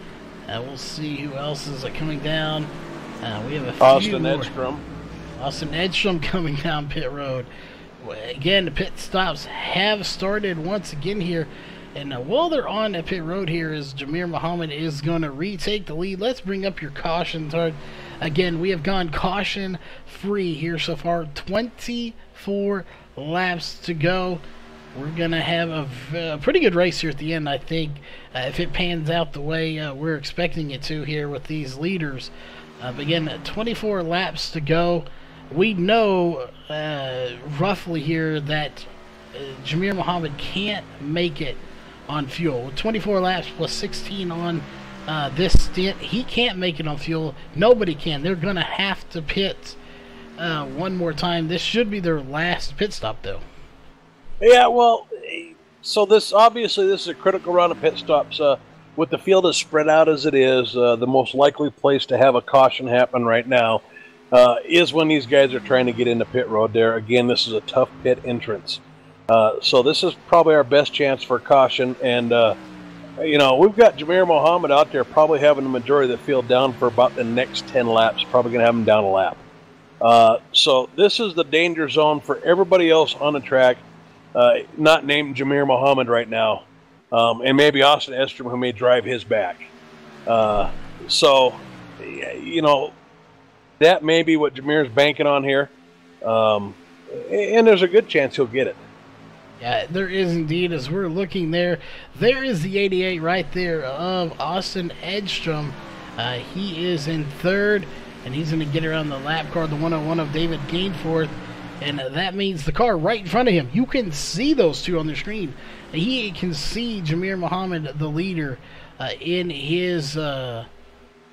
We'll see who else is coming down. We have a few Austin more. Edstrom. Austin Edstrom coming down pit road. Again, the pit stops have started once again here. And while they're on the pit road here, is Jamir Muhammad is going to retake the lead. Let's bring up your caution chart. Again, we have gone caution free here so far. 24 laps to go. We're going to have a pretty good race here at the end, I think, if it pans out the way we're expecting it to here with these leaders. Again, 24 laps to go. We know roughly here that Jamir Muhammad can't make it on fuel. With 24 laps plus 16 on this stint, he can't make it on fuel. Nobody can. They're going to have to pit one more time. This should be their last pit stop, though. Yeah, well, so this is a critical round of pit stops. With the field as spread out as it is, the most likely place to have a caution happen right now is when these guys are trying to get into pit road there. Again, this is a tough pit entrance. So this is probably our best chance for caution. And, you know, we've got Jamir Muhammad out there probably having the majority of the field down for about the next 10 laps, probably going to have him down a lap. So this is the danger zone for everybody else on the track, not named Jamir Muhammad right now, and maybe Austin Edstrom, who may drive his back. So, you know, that may be what Jamir's banking on here, and there's a good chance he'll get it. Yeah, there is indeed. As we're looking there is the 88 right there of Austin Edstrom. He is in third, and he's going to get around the lap car, the 101 of David Gainforth, and that means the car right in front of him. You can see those two on the screen. He can see Jamir Muhammad, the leader, in his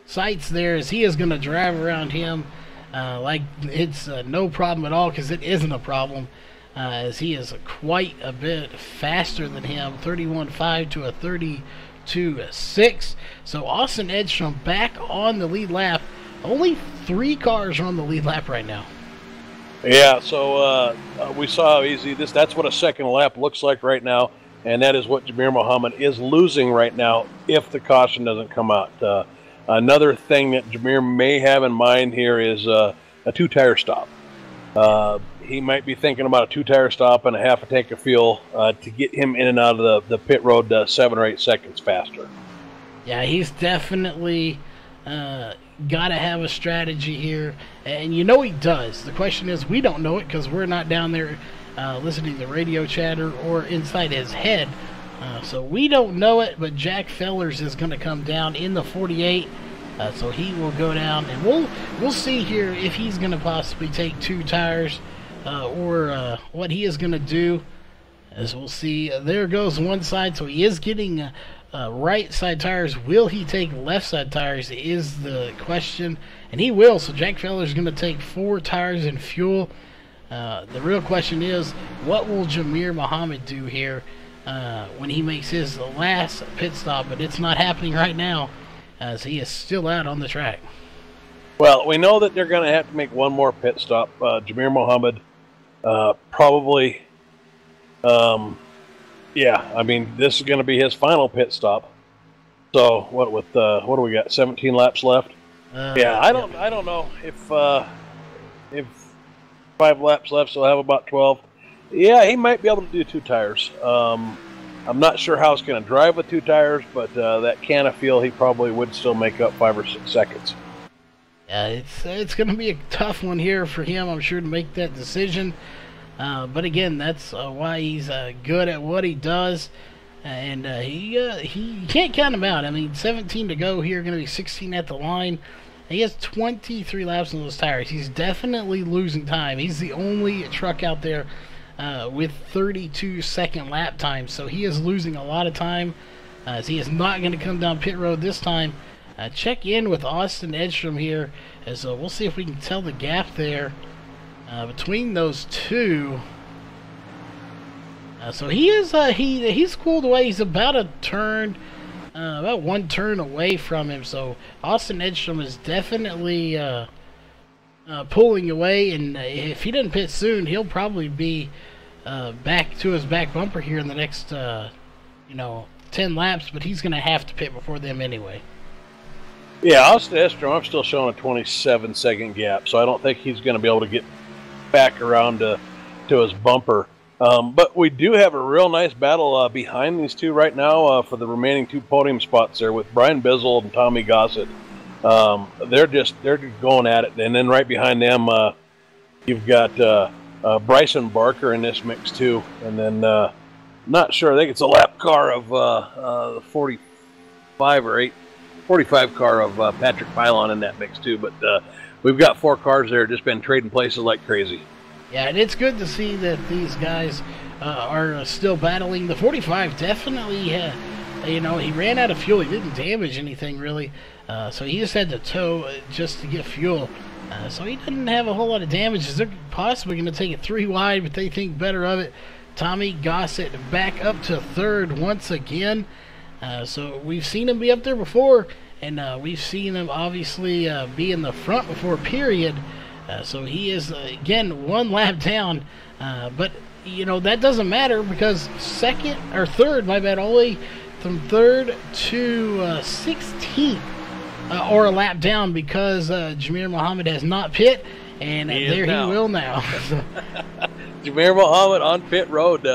sights there, as he is going to drive around him like it's no problem at all, because it isn't a problem. As he is quite a bit faster than him, 31.5 to a 32.6. So Austin Edstrom back on the lead lap. Only 3 cars are on the lead lap right now. Yeah, so we saw how easy that's what a second lap looks like right now, and that is what Jamir Muhammad is losing right now if the caution doesn't come out. Another thing that Jamir may have in mind here is a 2-tire stop. He might be thinking about a 2-tire stop and a half a tank of fuel to get him in and out of the pit road 7 or 8 seconds faster. Yeah, he's definitely got to have a strategy here, and you know he does. The question is, we don't know it because we're not down there listening to radio chatter or inside his head, so we don't know it. But Jack Fellers is going to come down in the 48. So he will go down, and we'll see here if he's going to possibly take 2 tires or what he is going to do. As we'll see, there goes one side, so he is getting right side tires. Will he take left side tires is the question, and he will. So Jack Feller is going to take 4 tires and fuel. The real question is, what will Jamir Muhammad do here when he makes his last pit stop? But it's not happening right now, as he is still out on the track. Well, we know that they're going to have to make one more pit stop. Jamir Muhammad probably, yeah, I mean, this is going to be his final pit stop. So what do we got? 17 laps left. Yeah, I don't know if 5 laps left, so I'll have about 12. Yeah, he might be able to do 2 tires. I'm not sure how it's going to drive with 2 tires, but that can of fuel, he probably would still make up 5 or 6 seconds. Yeah, it's going to be a tough one here for him, I'm sure, to make that decision. But again, that's why he's good at what he does. And he can't count him out. I mean, 17 to go here, going to be 16 at the line. He has 23 laps on those tires. He's definitely losing time. He's the only truck out there with 32-second lap time, so he is losing a lot of time. So he is not going to come down pit road this time. Check in with Austin Edstrom here, as we'll see if we can tell the gap there between those two. So he is he's cooled away. He's about a turn, about one turn away from him. So Austin Edstrom is definitely pulling away, and if he doesn't pit soon, he'll probably be back to his back bumper here in the next 10 laps. But he's going to have to pit before them anyway. Yeah, Austin Edstrom, I'm still showing a 27-second gap, so I don't think he's going to be able to get back around to his bumper. But we do have a real nice battle behind these two right now for the remaining 2 podium spots there with Brian Bizzle and Tommy Gossett. They're just going at it, and then right behind them you've got Bryson Barker in this mix too, and then not sure, I think it's a lap car of 45 car of Patrick Pylon in that mix too. But we've got 4 cars there, just been trading places like crazy. Yeah, and it's good to see that these guys are still battling. The 45 definitely, he ran out of fuel. He didn't damage anything really, so he just had to tow just to get fuel. So he didn't have a whole lot of damages. They're possibly going to take it 3 wide, but they think better of it. Tommy Gossett back up to 3rd once again. So we've seen him be up there before, and we've seen him obviously be in the front before, period. So he is, again, 1 lap down. But, that doesn't matter because 3rd, my bad, all the way from 3rd to 16th or a lap down because Jameer Muhammad has not pit, and he will now. Jameer Muhammad on pit road.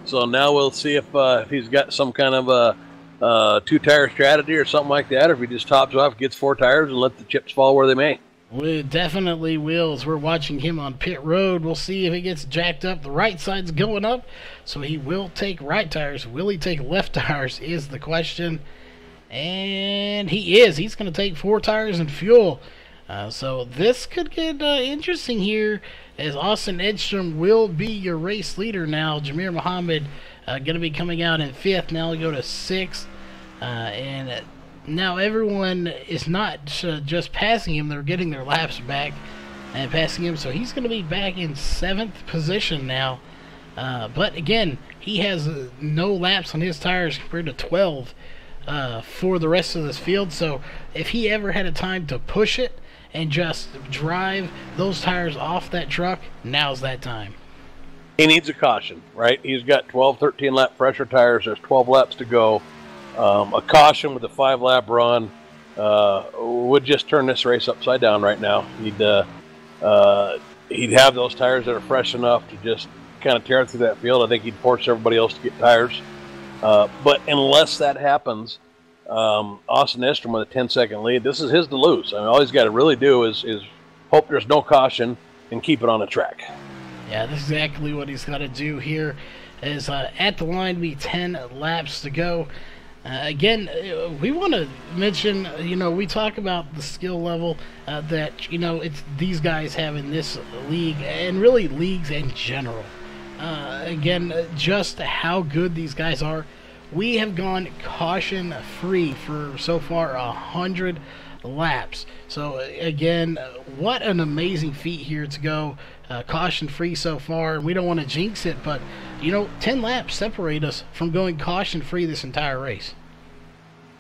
So now we'll see if he's got some kind of a 2-tire strategy or something like that, or if he just tops off, gets 4 tires, and let the chips fall where they may. We definitely will, as we're watching him on pit road. We'll see if he gets jacked up. The right side's going up, so he will take right tires. Will he take left tires is the question. And he is. He's going to take 4 tires and fuel. So this could get interesting here, as Austin Edstrom will be your race leader now. Jameer Muhammad going to be coming out in 5th. Now he'll go to 6th. And now everyone is not just passing him. They're getting their laps back and passing him. So he's going to be back in 7th position now. But again, he has no laps on his tires compared to 12 for the rest of this field. So if he ever had a time to push it and just drive those tires off that truck, now's that time. He needs a caution, right? He's got 12, 13 lap pressure tires. There's 12 laps to go. A caution with a 5-lap run would just turn this race upside down right now. He'd have those tires that are fresh enough to just kind of tear through that field. I think he'd force everybody else to get tires. But unless that happens, Austin Edstrom with a 10-second lead, this is his to lose. I mean, all he's got to really do is hope there's no caution and keep it on the track. Yeah, that's exactly what he's got to do here. As at the line, be 10 laps to go. Again, we want to mention, we talk about the skill level that, it's these guys have in this league, and really leagues in general. Again, just how good these guys are. We have gone caution-free for so far 100 laps. So, again, what an amazing feat here to go caution-free so far. We don't want to jinx it, but 10 laps separate us from going caution-free this entire race.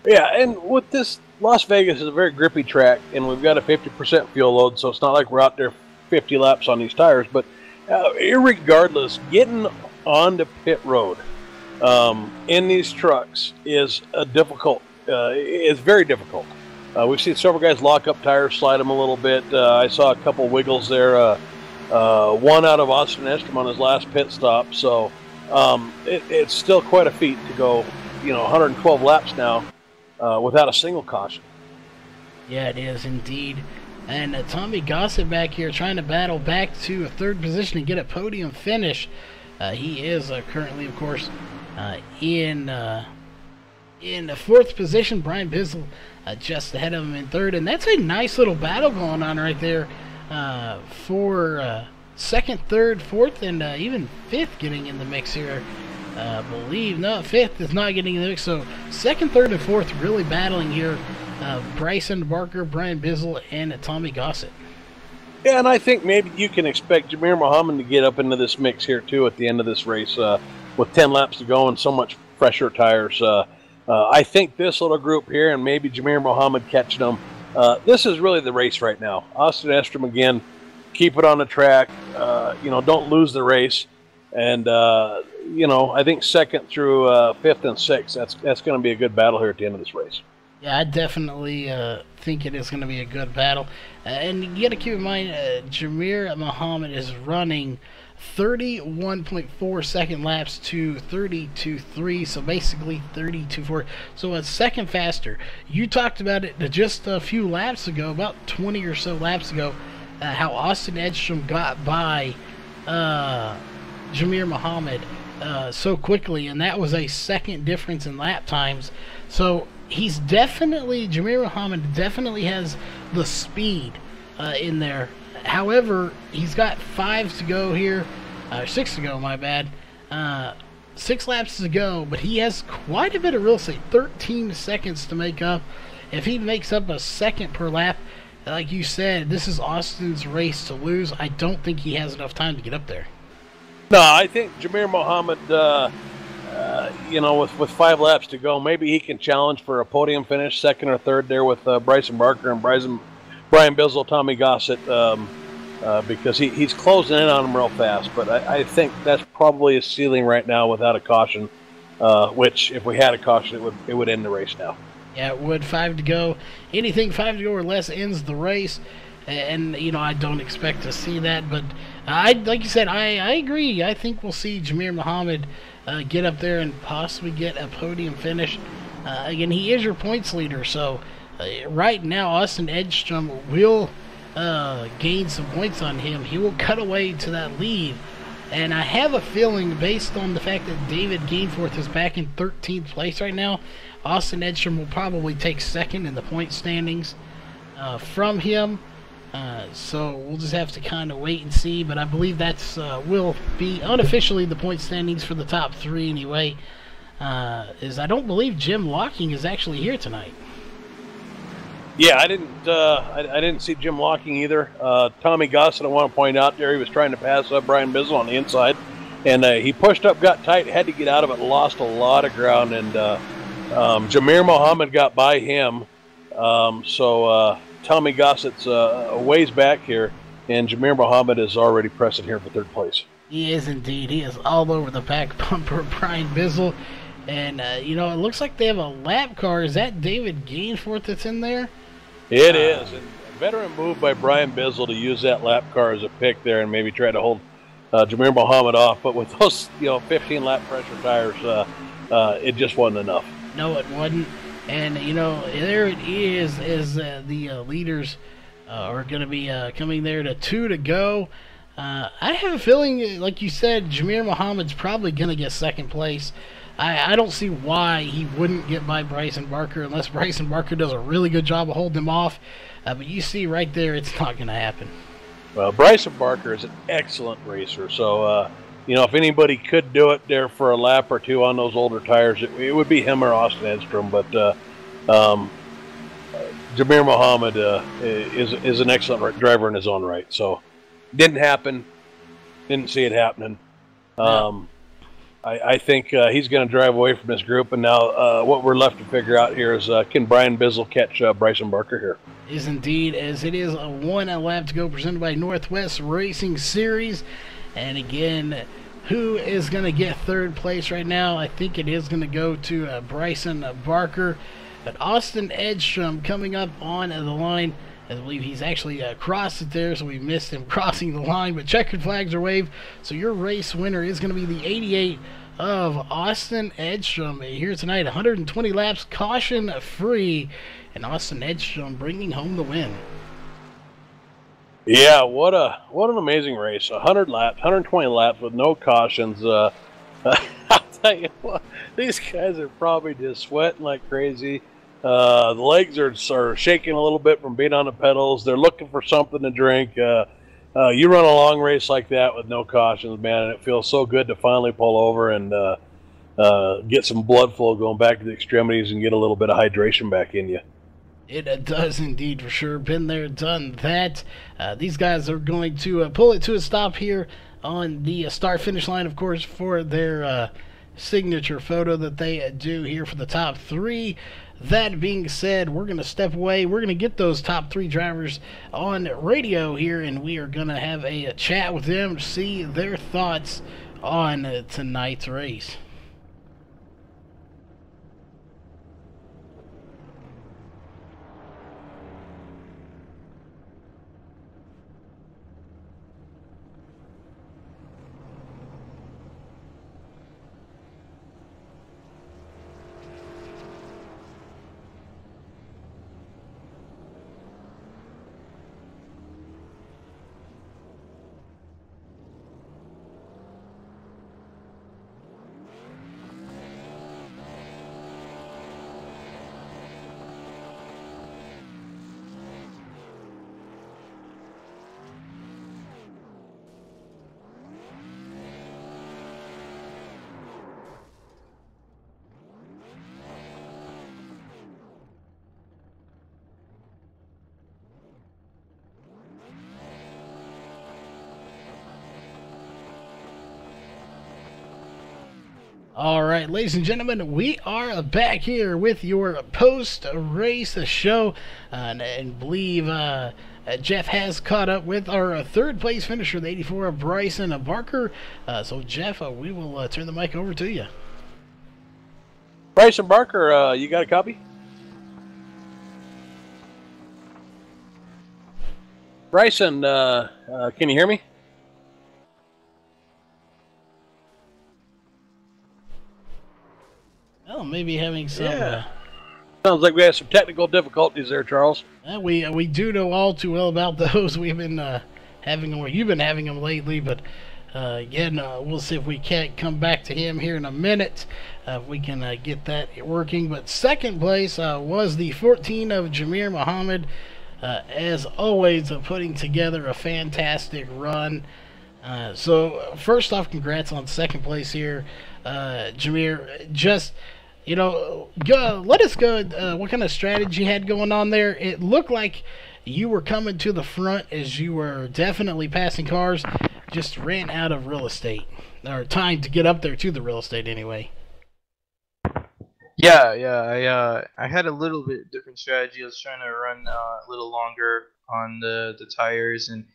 Yeah, and with this, Las Vegas is a very grippy track, and we've got a 50% fuel load, so it's not like we're out there 50 laps on these tires. But irregardless, getting onto pit road in these trucks is very difficult. We've seen several guys lock up tires, slide them a little bit. I saw a couple wiggles there. One out of Austin Edstrom on his last pit stop. So it's still quite a feat to go, 112 laps now without a single caution. Yeah, it is indeed. And Tommy Gossett back here trying to battle back to a third position and get a podium finish. He is currently, of course, in the fourth position. Brian Bizzle just ahead of him in third. And that's a nice little battle going on right there for second, third, fourth, and even fifth getting in the mix here. I believe. No, fifth is not getting in the mix. So second, third, and fourth really battling here. Bryson Barker, Brian Bizzle, and Tommy Gossett. Yeah, and I think maybe you can expect Jamir Muhammad to get up into this mix here, too, at the end of this race. With 10 laps to go and so much fresher tires. I think this little group here, and maybe Jamir Muhammad catching them, this is really the race right now. Austin Edstrom, again, keep it on the track. Don't lose the race. And, I think second through fifth and sixth, that's going to be a good battle here at the end of this race. Yeah, I definitely think it is going to be a good battle. And you got to keep in mind, Jamir Muhammad is running 31.4 second laps to 32.3, so basically 32.4. So a second faster. You talked about it just a few laps ago, about 20 or so laps ago, how Austin Edstrom got by Jamir Muhammad so quickly, and that was a second difference in lap times. So Jamir Muhammad definitely has the speed in there. However, he's got 5 to go here, 6 to go, my bad. 6 laps to go, but he has quite a bit of real estate, 13 seconds to make up. If he makes up a second per lap, like you said, this is Austin's race to lose. I don't think he has enough time to get up there. No, I think Jamir Muhammad, with 5 laps to go, maybe he can challenge for a podium finish, second or third there with Bryson Barker and Brian Bizzle, Tommy Gossett, because he's closing in on him real fast. But I think that's probably his ceiling right now without a caution, which if we had a caution, it would end the race now. Yeah, it would. 5 to go. Anything 5 to go or less ends the race. And, I don't expect to see that. But, like you said, I agree. I think we'll see Jamir Muhammad get up there and possibly get a podium finish. Again, he is your points leader. So, right now, Austin Edstrom will gain some points on him. He will cut away to that lead. And I have a feeling, based on the fact that David Gainforth is back in 13th place right now, Austin Edstrom will probably take second in the point standings from him. So we'll just have to kind of wait and see. But I believe that's will be unofficially the point standings for the top 3 anyway. I don't believe Jim Locking is actually here tonight. Yeah, I didn't see Jim Locking either. Tommy Gossett, I want to point out there, he was trying to pass up Brian Bizzle on the inside, and he pushed up, got tight, had to get out of it, lost a lot of ground, and Jamir Muhammad got by him. So Tommy Gossett's a ways back here, and Jamir Muhammad is already pressing here for third place. He is indeed. He is all over the back bumper, Brian Bizzle. And, it looks like they have a lap car. Is that David Gainforth that's in there? It is. And a veteran move by Brian Bizzle to use that lap car as a pick there and maybe try to hold Jamir Muhammad off. But with those, 15-lap pressure tires, it just wasn't enough. No, it wasn't. And, there it is as the leaders are going to be coming there to 2 to go. I have a feeling, like you said, Jamir Muhammad's probably going to get second place. I don't see why he wouldn't get by Bryson Barker unless Bryson Barker does a really good job of holding him off. But you see right there, it's not going to happen. Well, Bryson Barker is an excellent racer. So, if anybody could do it there for a lap or two on those older tires, it would be him or Austin Edstrom. But Jamir Muhammad is an excellent driver in his own right. So, didn't happen. Didn't see it happening. I think he's going to drive away from this group, and now what we're left to figure out here is can Brian Bizzle catch Bryson Barker here? Is indeed, as it is a 1 lap to go, presented by Northwest Racing Series. And again, who is going to get third place right now? I think it is going to go to Bryson Barker. But Austin Edstrom coming up on the line. I believe he's actually crossed it there, so we missed him crossing the line. But checkered flags are waved, so your race winner is going to be the 88 of Austin Edstrom here tonight. 120 laps, caution free, and Austin Edstrom bringing home the win. Yeah, what an amazing race! 100 laps, 120 laps with no cautions. I'll tell you what, these guys are probably just sweating like crazy. The legs are shaking a little bit from being on the pedals. They're looking for something to drink. You run a long race like that with no cautions, man, and it feels so good to finally pull over and get some blood flow going back to the extremities and get a little bit of hydration back in you. It does indeed, for sure. Been there, done that. These guys are going to pull it to a stop here on the start-finish line, of course, for their signature photo that they do here for the top three. That being said, we're going to step away. We're going to get those top three drivers on radio here, and we are going to have a chat with them to see their thoughts on tonight's race. All right, ladies and gentlemen, we are back here with your post-race show, and believe Jeff has caught up with our third-place finisher, the 84, Bryson Barker. So, Jeff, we will turn the mic over to you. Bryson Barker, you got a copy? Bryson, can you hear me? Well, maybe having some. Sounds like we have some technical difficulties there, Charles. We do know all too well about those. We've been having them, or you've been having them lately, but again, we'll see if we can't come back to him here in a minute. If we can get that working. But second place was the 14 of Jameer Muhammad. As always, putting together a fantastic run. So first off, congrats on second place here, Jameer. Just, let us go. What kind of strategy you had going on there? It looked like you were coming to the front as you were definitely passing cars. Just ran out of real estate, or time to get up there to the real estate anyway. Yeah. I had a little bit different strategy. I was trying to run a little longer on the tires, and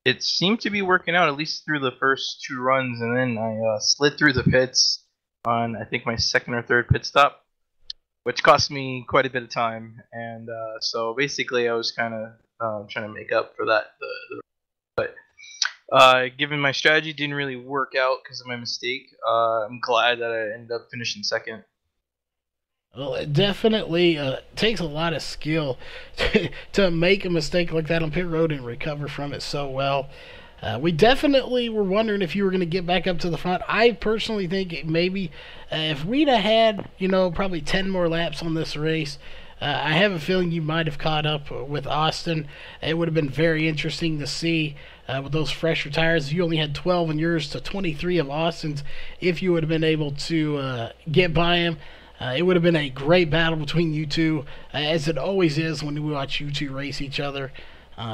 it seemed to be working out, at least through the first two runs, and then I slid through the pits on, I think, my second or third pit stop, which cost me quite a bit of time. And so basically I was kind of trying to make up for that. But given my strategy didn't really work out because of my mistake, I'm glad that I ended up finishing second. Well, it definitely takes a lot of skill to make a mistake like that on pit road and recover from it so well. We definitely were wondering if you were going to get back up to the front. I personally think maybe if we'd have had, probably 10 more laps on this race, I have a feeling you might have caught up with Austin. It would have been very interesting to see with those fresher tires. You only had 12 in yours to 23 of Austin's. If you would have been able to get by him, it would have been a great battle between you two, as it always is when we watch you two race each other.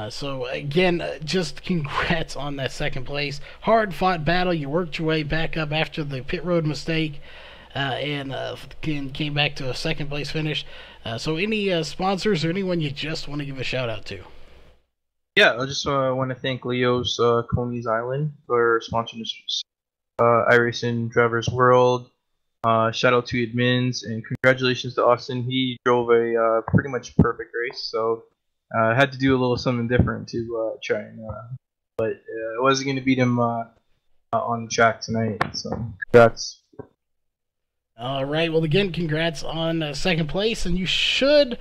So again, just congrats on that second place. Hard fought battle. You worked your way back up after the pit road mistake, and came back to a second place finish. So any sponsors or anyone you just want to give a shout out to? Yeah, I just want to thank Leo's Coney's Island for sponsoring this iRacing Drivers World. Shout out to admins, and congratulations to Austin. He drove a pretty much perfect race, so I had to do a little something different to try and, but I wasn't going to beat him on the track tonight, so congrats. All right. Well, again, congrats on second place, and you should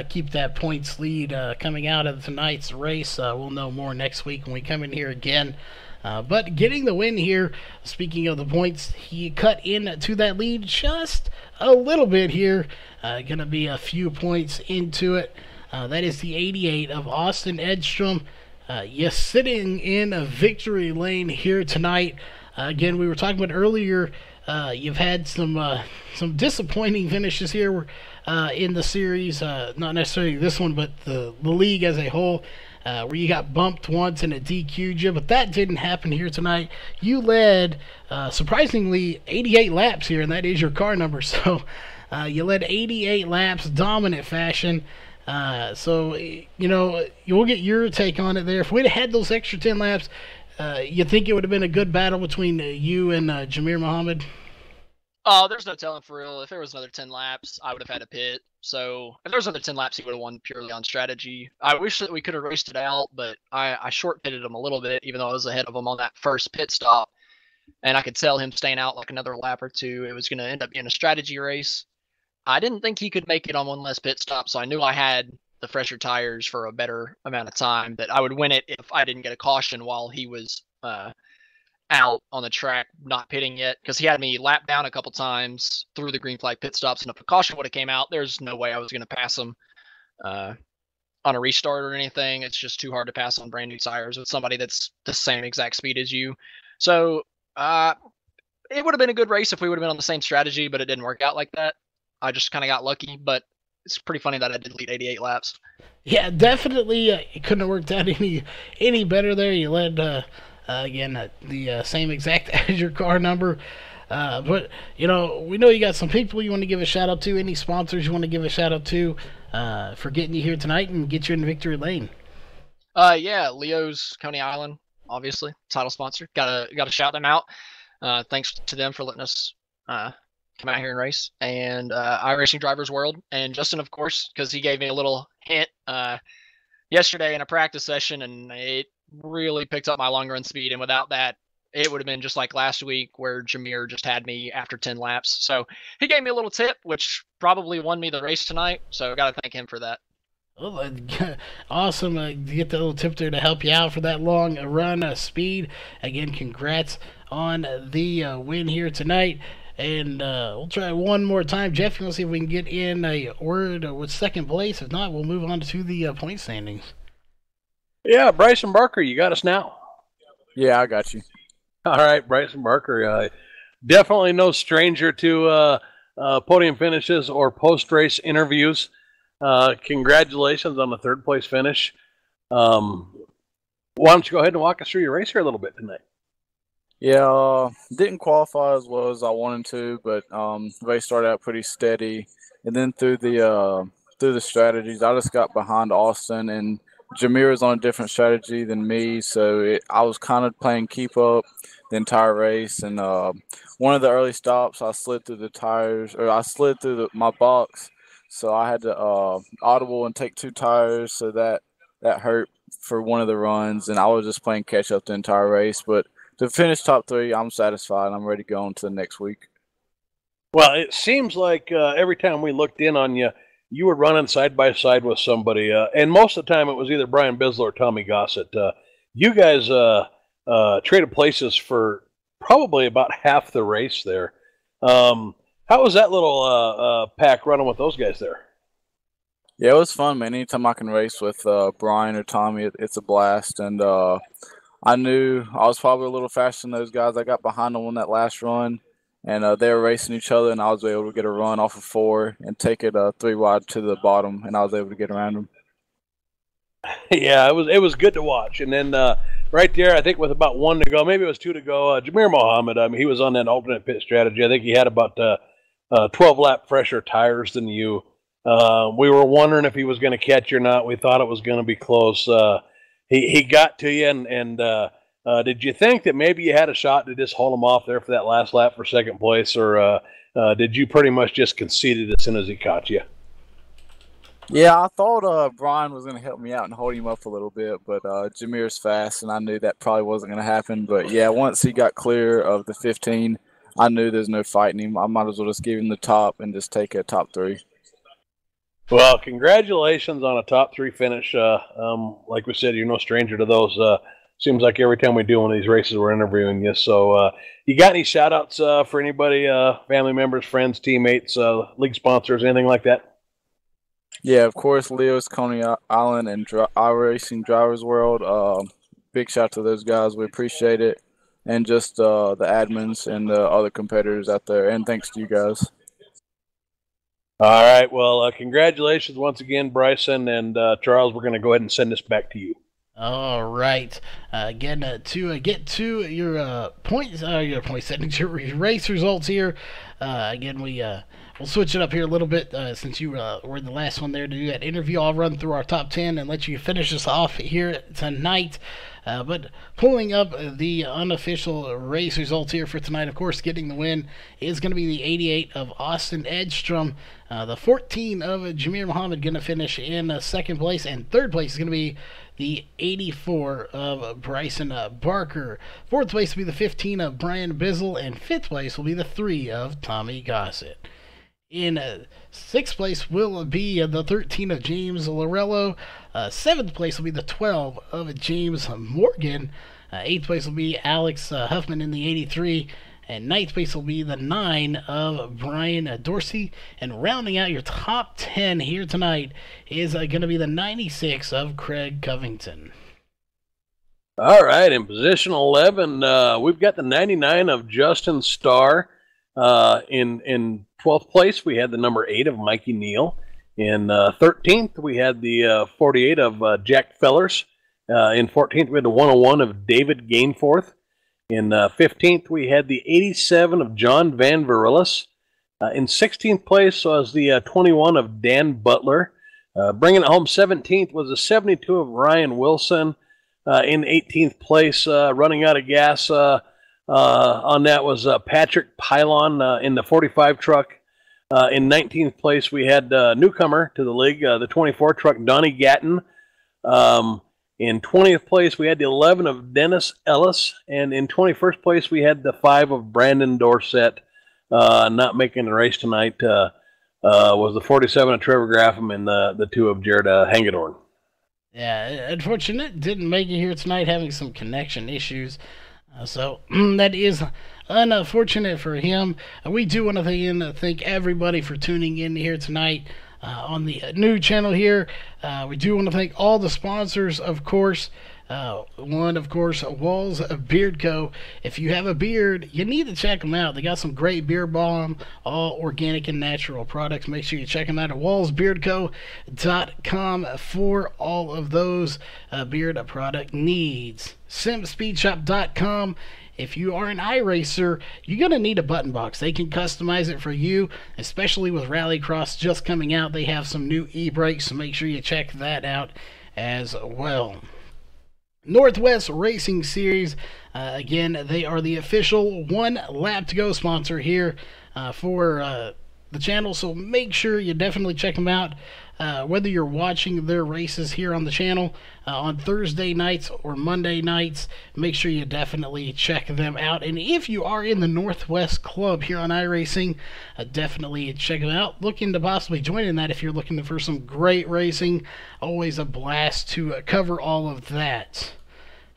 keep that points lead coming out of tonight's race. We'll know more next week when we come in here again. But getting the win here, speaking of the points, he cut into that lead just a little bit here. Going to be a few points into it. That is the 88 of Austin Edstrom. Yes, sitting in a victory lane here tonight. Again, we were talking about earlier. You've had some disappointing finishes here in the series, not necessarily this one, but the league as a whole, where you got bumped once and it DQ'd you, but that didn't happen here tonight. You led, surprisingly, 88 laps here, and that is your car number, so you led 88 laps, dominant fashion. So, you know, you'll get your take on it there. If we'd had those extra 10 laps, you think it would have been a good battle between you and Jamir Muhammad? Oh, there's no telling for real. If there was another 10 laps, I would have had a pit. So if there was another 10 laps, he would have won purely on strategy. I wish that we could have raced it out, but I short pitted him a little bit, even though I was ahead of him on that first pit stop. And I could tell him staying out like another lap or two, it was going to end up being a strategy race. I didn't think he could make it on one less pit stop, so I knew I had the fresher tires for a better amount of time, that I would win it if I didn't get a caution while he was out on the track, not pitting yet, because he had me lap down a couple times through the green flag pit stops, and if a caution would have came out, there's no way I was going to pass him on a restart or anything. It's just too hard to pass on brand new tires with somebody that's the same exact speed as you. So it would have been a good race if we would have been on the same strategy, but it didn't work out like that. I just kind of got lucky, but it's pretty funny that I did lead 88 laps. Yeah, definitely. It couldn't have worked out any better there. You led again the same exact as your car number. But you know, we know you got some people you want to give a shout out to. Any sponsors you want to give a shout out to for getting you here tonight and get you in victory lane? Yeah, Leo's Coney Island, obviously title sponsor. Gotta shout them out. Thanks to them for letting us come out here and race, and iRacing Drivers World, and Justin, of course, because he gave me a little hint yesterday in a practice session, and it really picked up my long run speed. And without that, it would have been just like last week where Jamir just had me after 10 laps. So he gave me a little tip, which probably won me the race tonight. So I got to thank him for that. Oh, awesome. To get that little tip there to help you out for that long run speed. Again, congrats on the win here tonight. And we'll try one more time. Jeff, you want to see if we can get in a word with second place? If not, we'll move on to the point standings. Yeah, Bryson Barker, you got us now. Yeah, I got you. All right, Bryson Barker, definitely no stranger to podium finishes or post-race interviews. Congratulations on the third place finish. Why don't you go ahead and walk us through your race here a little bit tonight? Yeah, didn't qualify as well as I wanted to, but the race started out pretty steady, and then through the strategies, I just got behind Austin, and Jamir is on a different strategy than me, so I was kind of playing keep up the entire race. And one of the early stops, I slid through the tires, or I slid through my box, so I had to audible and take 2 tires, so that hurt for one of the runs, and I was just playing catch up the entire race. But to finish top 3, I'm satisfied. I'm ready to go on to the next week. Well, it seems like every time we looked in on you, you were running side by side with somebody, and most of the time it was either Brian Bislow or Tommy Gossett. You guys traded places for probably about half the race there. How was that little pack running with those guys there? Yeah, it was fun, man. Anytime I can race with Brian or Tommy, it's a blast. And I knew I was probably a little faster than those guys. I got behind them on that last run, and they were racing each other, and I was able to get a run off of 4 and take it 3 wide to the bottom, and I was able to get around them. Yeah, it was good to watch. And then right there, I think with about 1 to go, maybe it was 2 to go, Jamir Muhammad, I mean, he was on that alternate pit strategy. I think he had about 12-lap fresher tires than you. We were wondering if he was going to catch you or not. We thought it was going to be close. He got to you, and did you think that maybe you had a shot to just hold him off there for that last lap for second place, or did you pretty much just concede it as soon as he caught you? Yeah, I thought Brian was going to help me out and hold him up a little bit, but Jamir's fast, and I knew that probably wasn't going to happen. But, yeah, once he got clear of the 15, I knew there's no fighting him. I might as well just give him the top and just take a top 3. Well, congratulations on a top 3 finish. Like we said, you're no stranger to those. Seems like every time we do one of these races, we're interviewing you. So, you got any shout outs for anybody, family members, friends, teammates, league sponsors, anything like that? Yeah, of course, Leo's, Coney Island, and iRacing Drivers World. Big shout out to those guys. We appreciate it. And just the admins and the other competitors out there. And thanks to you guys. All right. Well, congratulations once again, Bryson and Charles. We're going to go ahead and send this back to you. All right. Again, to get to your point settings, your race results here. Again, we'll switch it up here a little bit since you were the last one there to do that interview. I'll run through our top 10 and let you finish us off here tonight. But pulling up the unofficial race results here for tonight, of course, getting the win is going to be the 88 of Austin Edstrom. The 14 of Jameer Muhammad going to finish in second place, and third place is going to be the 84 of Bryson Barker. Fourth place will be the 15 of Brian Bizzle, and fifth place will be the 3 of Tommy Gossett. In sixth place will be the 13 of James Lorello. Seventh place will be the 12 of James Morgan. Eighth place will be Alex Huffman in the 83. And ninth place will be the 9 of Brian Dorsey. And rounding out your top 10 here tonight is going to be the 96 of Craig Covington. All right, in position 11, we've got the 99 of Justin Starr. In 12th place, we had the number 8 of Mikey Neal. In 13th, we had the 48 of Jack Fellers. In 14th, we had the 101 of David Gainforth. In 15th, we had the 87 of John Van Varillis. In 16th place was the 21 of Dan Butler. Bringing it home 17th was the 72 of Ryan Wilson. In 18th place, running out of gas on that was Patrick Pylon in the 45 truck. In 19th place, we had newcomer to the league, the 24 truck, Donnie Gatton. In 20th place, we had the 11 of Dennis Ellis. And in 21st place, we had the 5 of Brandon Dorsett. Not making the race tonight was the 47 of Trevor Graffam and the 2 of Jared Hagedorn. Yeah, unfortunate. Didn't make it here tonight, having some connection issues. So that is unfortunate for him. We do want to thank everybody for tuning in here tonight on the new channel here. We do want to thank all the sponsors, of course. One, of course, Walls Beard Co. If you have a beard, you need to check them out. They got some great beard balm, all organic and natural products. Make sure you check them out at wallsbeardco.com for all of those beard product needs. SimSpeedShop.com. If you are an iRacer, you're going to need a button box. They can customize it for you, especially with Rallycross just coming out. They have some new e-brakes, so make sure you check that out as well. Northwest Racing Series, again, they are the official One Lap to Go sponsor here for the channel, so make sure you definitely check them out. Whether you're watching their races here on the channel on Thursday nights or Monday nights, make sure you definitely check them out. And if you are in the Northwest Club here on iRacing, definitely check them out. Looking to possibly join in that if you're looking for some great racing. Always a blast to cover all of that.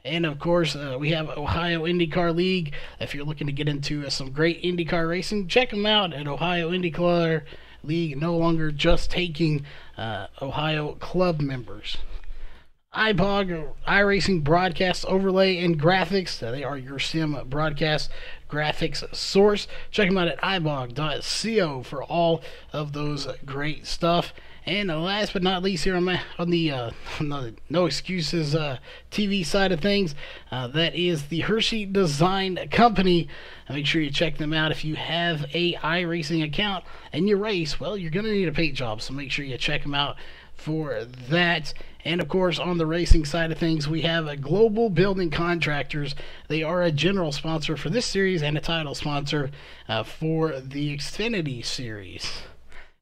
And of course, we have Ohio IndyCar League. If you're looking to get into some great IndyCar racing, check them out at Ohio IndyCar League, no longer just taking Ohio club members. iBog, iRacing Broadcast Overlay and Graphics. They are your sim broadcast graphics source. Check them out at ibog.co for all of those great stuff. And last but not least here on the No Excuses TV side of things, that is the Hershey Design Company. Make sure you check them out. If you have a iRacing account and you race, well, you're going to need a paint job, so make sure you check them out for that. And of course, on the racing side of things, we have a Global Building Contractors. They are a general sponsor for this series and a title sponsor for the Xfinity series.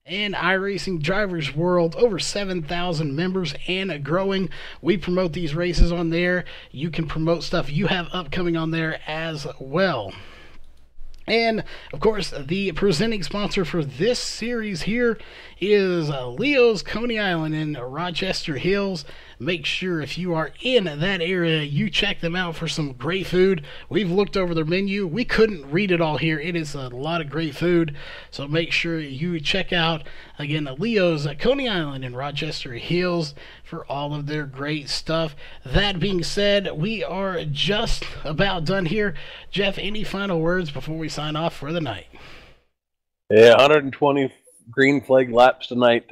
And iRacing Drivers World, over 7,000 members and growing. We promote these races on there. You can promote stuff you have upcoming on there as well. And, of course, the presenting sponsor for this series here is Leo's Coney Island in Rochester Hills. Make sure if you are in that area, you check them out for some great food. We've looked over their menu. We couldn't read it all here. It is a lot of great food. So make sure you check out, again, Leo's Coney Island in Rochester Hills for all of their great stuff. That being said, we are just about done here. Jeff, any final words before we sign off for the night? Yeah, 120 green flag laps tonight.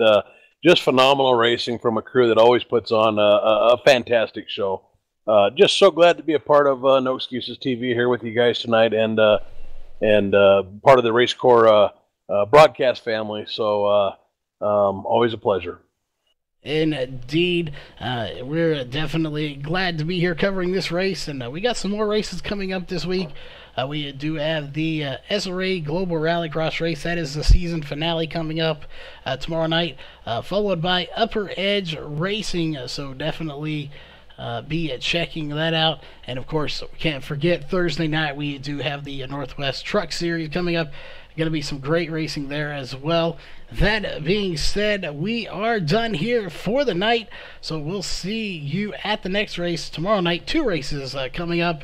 Just phenomenal racing from a crew that always puts on a fantastic show. Just so glad to be a part of No Excuses TV here with you guys tonight, and part of the Racecore broadcast family. So always a pleasure. Indeed, we're definitely glad to be here covering this race, and we got some more races coming up this week. We do have the SRA Global Rallycross race. That is the season finale coming up tomorrow night, followed by Upper Edge Racing. So definitely be checking that out. And of course, we can't forget Thursday night we do have the Northwest Truck Series coming up. Going to be some great racing there as well. That being said, we are done here for the night. So we'll see you at the next race tomorrow night. 2 races coming up.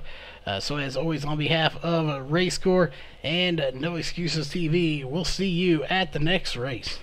So as always, on behalf of Racecore and No Excuses TV, we'll see you at the next race.